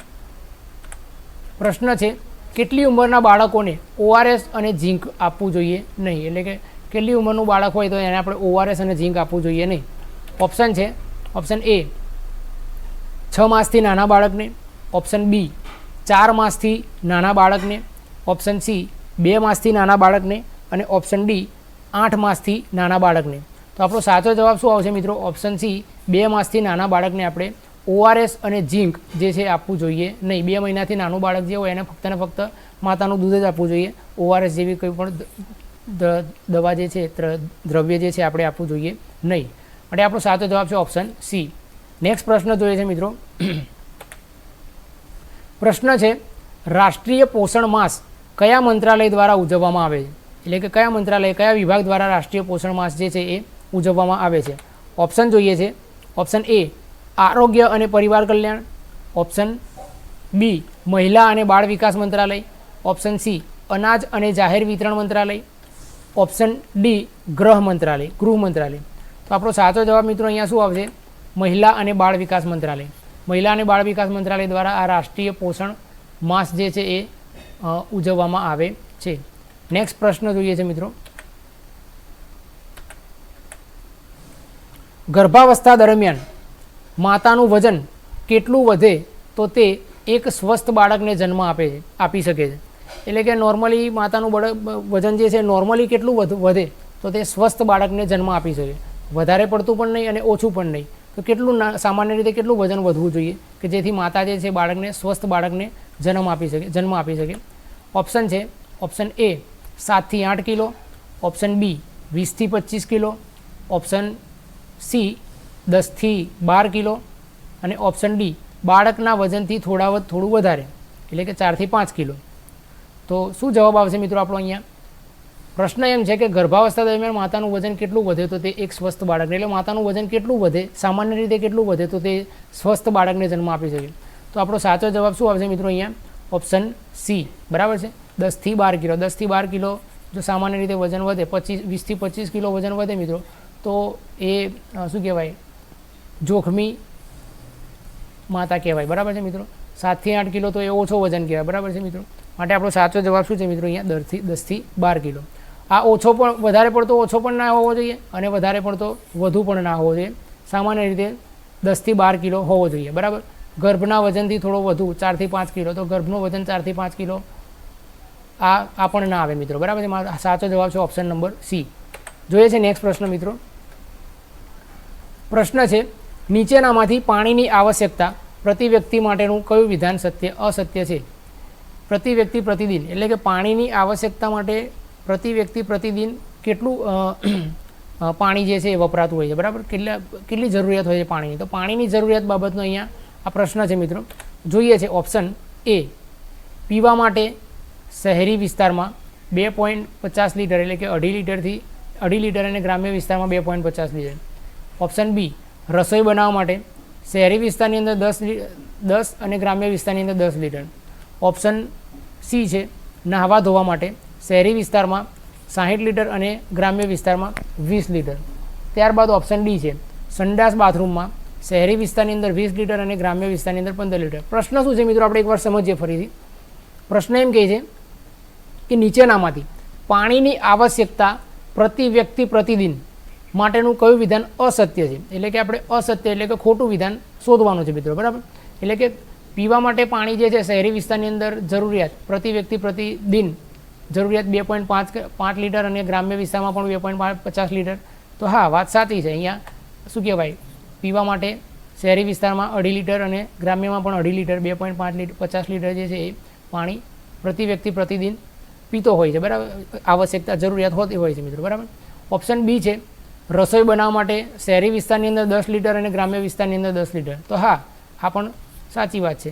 પ્રશ્ન છે કેટલી ઉંમરના બાળકોને ઓઆરએસ અને ઝીંક આપવું જોઈએ નહીં? એટલે કે કેટલી ઉંમરનું બાળક હોય તો એને આપણે ઓઆરએસ અને ઝીંક આપવું જોઈએ નહીં? ઓપ્શન છે ઓપ્શન એ 6 માસથી નાના બાળકને, ઓપ્શન બી 4 માસથી નાના બાળકને, ઓપ્શન સી 2 માસથી નાના બાળકને અને ઓપ્શન ડી 8 માસથી નાના બાળકને. તો આપણો સાચો જવાબ શું આવશે મિત્રો? ઓપ્શન સી 2 માસથી નાના બાળકને આપણે ORS અને ઝીંક જે છે આપવું જોઈએ નહીં. 2 મહિનાથી નાનું બાળક જે હોય એને ફક્ત ને ફક્ત માતાનું દૂધ જ આપવું જોઈએ. ORS જેવી કોઈ પણ દવા જે છે દ્રવ્ય જે છે આપણે આપવું જોઈએ નહીં. માટે આપણો સાચો જવાબ છે ઓપ્શન સી. નેક્સ્ટ પ્રશ્ન જોઈએ છે મિત્રો. પ્રશ્ન છે રાષ્ટ્રીય પોષણ માસ કયા મંત્રાલય દ્વારા ઉજવવામાં આવે છે? એટલે કે કયા મંત્રાલય કયા વિભાગ દ્વારા રાષ્ટ્રીય પોષણ માસ જે છે એ ઉજવવામાં આવે છે? ઓપ્શન જોઈએ છે. ઓપ્શન એ આરોગ્ય અને પરિવાર કલ્યાણ, ઓપ્શન બી મહિલા અને બાળ વિકાસ મંત્રાલય, ઓપ્શન સી અનાજ અને જાહેર વિતરણ મંત્રાલય, ઓપ્શન ડી ગૃહ મંત્રાલય. તો આપણો સાચો જવાબ મિત્રો અહીંયા શું આવશે? મહિલા અને બાળ વિકાસ મંત્રાલય. મહિલા અને બાળ વિકાસ મંત્રાલય દ્વારા આ રાષ્ટ્રીય પોષણ માસ જે છે એ ઉજવવામાં આવે છે. નેક્સ્ટ પ્રશ્ન જોઈએ છે મિત્રો. ગર્ભાવસ્થા દરમિયાન માતાનું વજન કેટલું વધે તો તે એક સ્વસ્થ બાળકને જન્મ આપી શકે છે? એટલે કે નોર્મલી માતાનું વજન જે છે નોર્મલી કેટલું વધે તો તે સ્વસ્થ બાળકને જન્મ આપી શકે. વધારે પડતું પણ નહીં અને ઓછું પણ નહીં. તો કેટલું સામાન્ય રીતે કેટલું વજન વધવું જોઈએ કે જેથી માતા જે છે બાળકને સ્વસ્થ બાળકને જન્મ આપી શકે? ઓપ્શન છે ઓપ્શન એ 7 થી 8 કિલો, ઓપ્શન બી 20 થી 25 કિલો, ઓપ્શન સી 10 થી 12 કિલો અને ઓપ્શન ડી બાળકના વજનથી થોડું વધારે એટલે કે 4 થી 5 કિલો. તો શું જવાબ આવશે મિત્રો આપણો અહીંયા? પ્રશ્ન એમ છે કે ગર્ભાવસ્થા દરમિયાન માતાનું વજન કેટલું વધે તો તે એક સ્વસ્થ બાળકને, એટલે માતાનું વજન કેટલું વધે સામાન્ય રીતે કેટલું વધે તો તે સ્વસ્થ બાળકને જન્મ આપી શકે? તો આપણો સાચો જવાબ શું આવશે મિત્રો અહીંયા? Option C. બરાબર છે, 10 થી 12 કિલો. 10 થી 12 કિલો જો સામાન્ય રીતે વજન વધે 20 થી 25 કિલો વજન વધે મિત્રો તો એ શું કહેવાય? જોખમી માતા કહેવાય. બરાબર છે મિત્રો. 7 થી 8 કિલો તો એ ઓછો વજન કહેવાય. બરાબર છે મિત્રો. માટે આપણો સાચો જવાબ શું છે મિત્રો અહીંયા? 10 થી 12 કિલો. આ ઓછો પણ વધારે પડતો ઓછો પણ ના હોવો જોઈએ અને વધારે પડતો વધુ પણ ના હોવો જોઈએ. સામાન્ય રીતે 10 થી 12 કિલો હોવો જોઈએ. બરાબર. ગર્ભના વજનથી થોડો વધુ 4 થી 5 કિલો, તો ગર્ભનું વજન 4 થી 5 કિલો આ પણ ના આવે મિત્રો. બરાબર છે. સાચો જવાબ છે ઓપ્શન નંબર સી. જોઈએ છે નેક્સ્ટ પ્રશ્ન મિત્રો. પ્રશ્ન છે નીચેનામાંથી પાણીની આવશ્યકતા પ્રતિ વ્યક્તિ માટેનું કયું વિધાન અસત્ય છે? પ્રતિ વ્યક્તિ પ્રતિદિન એટલે કે પાણીની આવશ્યકતા માટે પ્રતિ વ્યક્તિ પ્રતિદિન કેટલું પાણી જે છે એ વપરાતું હોય છે? બરાબર. કેટલી જરૂરિયાત હોય છે પાણીની? તો પાણીની જરૂરિયાત બાબતનો અહીંયા આ પ્રશ્ન છે મિત્રો. જોઈએ છે ઓપ્શન એ પીવા માટે શહેરી વિસ્તારમાં 2.50 લીટર એટલે કે 2.5 લીટર અને ગ્રામ્ય વિસ્તારમાં 2.50 લીટર. ઓપ્શન બી રસોઈ બનાવવા માટે શહેરી વિસ્તારની અંદર 10 અને ગ્રામ્ય વિસ્તારની અંદર 10 લીટર. ઓપ્શન સી છે નહાવા ધોવા માટે શહેરી વિસ્તારમાં 60 લીટર અને ગ્રામ્ય વિસ્તારમાં 20 લીટર. ત્યારબાદ ઓપ્શન ડી છે સંડાસ બાથરૂમમાં શહેરી વિસ્તારની અંદર 20 લીટર અને ગ્રામ્ય વિસ્તારની અંદર 15 લીટર. પ્રશ્ન શું છે મિત્રો? આપણે એકવાર સમજીએ ફરીથી. પ્રશ્ન એમ કહે છે કે નીચેનામાંથી પાણીની આવશ્યકતા પ્રતિ વ્યક્તિ પ્રતિદિન માટેનું કયું વિધાન અસત્ય છે? એટલે કે આપણે અસત્ય એટલે કે ખોટું વિધાન શોધવાનું છે મિત્રો. બરાબર. એટલે કે પીવા માટે પાણી જે છે શહેરી વિસ્તારની અંદર જરૂરિયાત પ્રતિ વ્યક્તિ પ્રતિદિન જરૂરિયાત 2.5 લીટર અને ગ્રામ્ય વિસ્તારમાં પણ 2.50 લીટર. તો હા, વાત સાચી છે. અહીંયા શું કહેવાય? પીવા માટે શહેરી વિસ્તારમાં 2.5 લીટર અને ગ્રામ્યમાં પણ 2.5 લીટર 2.50 લીટર જે છે એ પાણી પ્રતિ વ્યક્તિ પ્રતિદિન પીતો હોય છે. બરાબર. આવશ્યકતા જરૂરિયાત હોતી હોય છે મિત્રો. બરાબર. ઓપ્શન બી છે રસોઈ બનાવવા માટે શહેરી વિસ્તારની અંદર 10 લીટર અને ગ્રામ્ય વિસ્તારની અંદર 10 લીટર. તો હા, આ પણ સાચી વાત છે.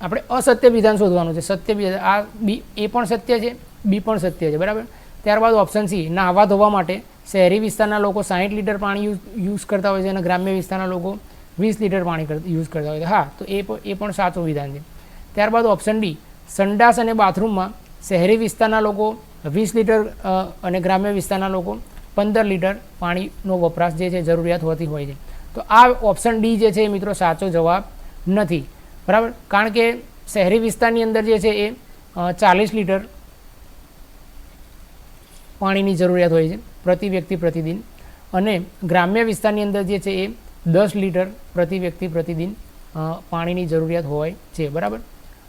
આપણે અસત્ય વિધાન શોધવાનું છે. સત્ય વિધાન આ બી એ પણ સત્ય છે, બી પણ સત્ય છે. બરાબર. ત્યારબાદ ઓપ્શન સી નહાવા ધોવા માટે શહેરી વિસ્તારના લોકો 60 લીટર પાણી યુઝ કરતા હોય છે અને ગ્રામ્ય વિસ્તારના લોકો 20 લીટર પાણી યુઝ કરતા હોય છે. હા, તો એ પણ સાચું વિધાન છે. ત્યારબાદ ઓપ્શન ડી સંડાસ અને બાથરૂમમાં શહેરી વિસ્તારના લોકો 20 લીટર અને ગ્રામ્ય વિસ્તારના લોકો 15 લીટર પાણીનો વપરાશ જે છે જરૂરિયાત હોતી હોય છે. તો આ ઓપ્શન ડી જે છે એ મિત્રો સાચો જવાબ નથી. બરાબર. કારણ કે શહેરી વિસ્તારની અંદર જે છે એ 40 લીટર પાણીની જરૂરિયાત હોય છે પ્રતિ વ્યક્તિ પ્રતિદિન અને ગ્રામ્ય વિસ્તારની અંદર જે છે એ 10 લીટર પ્રતિ વ્યક્તિ પ્રતિદિન પાણીની જરૂરિયાત હોય છે. બરાબર.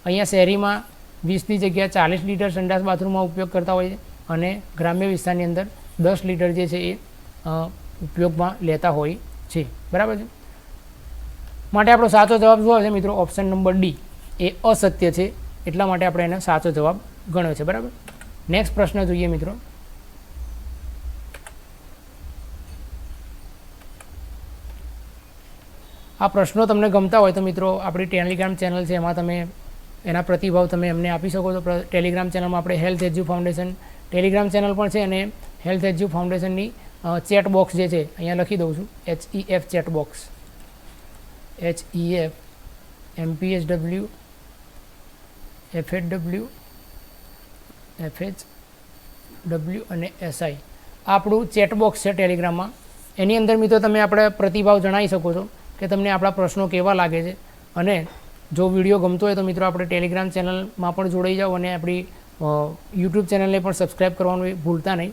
અહીંયા શહેરીમાં 20ની જગ્યાએ 40 લીટર સંડાસ બાથરૂમમાં ઉપયોગ કરતા હોય છે અને ગ્રામ્ય વિસ્તારની અંદર 10 લીટર જે છે એ ઉપયોગમાં લેતા હોય છે. બરાબર છે. માટે આપણો સાચો જવાબ શું આવશે મિત્રો? ઓપ્શન નંબર ડી એ અસત્ય છે, એટલા માટે આપણે એને સાચો જવાબ ગણ્યો છે. બરાબર. નેક્સ્ટ પ્રશ્ન જોઈએ મિત્રો. આ પ્રશ્નો તમને ગમતા હોય તો મિત્રો આપણી ટેલિગ્રામ ચેનલ છે, એમાં તમે એના પ્રતિભાવ તમે એમને આપી શકો છો. ટેલિગ્રામ ચેનલમાં આપણે હેલ્થ એજ્યુ ફાઉન્ડેશન ટેલિગ્રામ ચેનલ પણ છે અને હેલ્થ એજ્યુ ફાઉન્ડેશનની ચેટ બોક્સ જે છે અહીંયા લખી દઉં છું, HEF chat box, HEF MPHW FHW FHW અને SI આપણું ચેટ બોક્સ છે ટેલિગ્રામમાં. એની અંદર મિત્રો તમે આપણે પ્રતિભાવ જણાવી શકો છો કે તમને આપણા પ્રશ્નો કેવા લાગે છે. અને જો વિડીયો ગમતો હોય તો મિત્રો આપણે ટેલિગ્રામ ચેનલમાં પણ જોડાઈ જાઓ અને આપણી યુટ્યુબ ચેનલને પણ સબસ્ક્રાઈબ કરવાનું ભૂલતા નહીં.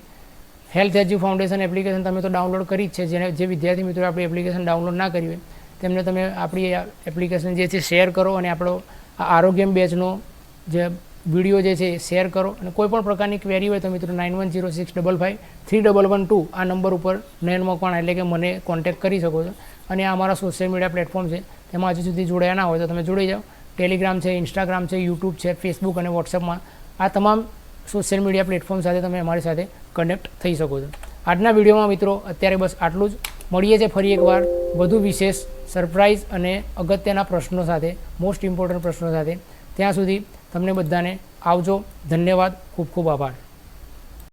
હેલ્થ એજ્યુ ફાઉન્ડેશન એપ્લિકેશન તમે તો ડાઉનલોડ કરી જ છે. જે વિદ્યાર્થી મિત્રો આપણી એપ્લિકેશન ડાઉનલોડ ના કરી હોય તેમને તમે આપણી એપ્લિકેશન જે છે શેર કરો અને આપણો આરોગ્ય બેચનો જે વિડીયો જે છે એ શેર કરો. અને કોઈ પણ પ્રકારની ક્વેરી હોય તો મિત્રો 9106553112 આ નંબર ઉપર નયન મકવાણા એટલે કે મને કોન્ટેક્ટ કરી શકો છો. અને આ અમારા સોશિયલ મીડિયા પ્લેટફોર્મ છે, તેમાં હજુ સુધી જોડાયા ના હોય તો તમે જોડાઈ જાઓ. ટેલિગ્રામ છે, ઇન્સ્ટાગ્રામ છે, યુટ્યુબ છે, ફેસબુક અને વોટ્સઅપમાં આ તમામ સોશિયલ મીડિયા પ્લેટફોર્મ સાથે તમે અમારી સાથે કનેક્ટ થઈ શકો છો. આજના વિડીયોમાં મિત્રો અત્યારે બસ આટલું જ. મળીએ છીએ ફરી એકવાર વધુ વિશેષ સરપ્રાઇઝ અને અગત્યના પ્રશ્નો સાથે, મોસ્ટ ઇમ્પોર્ટન્ટ પ્રશ્નો સાથે. ત્યાં સુધી તમને બધાને આવજો. ધન્યવાદ. ખૂબ ખૂબ આભાર.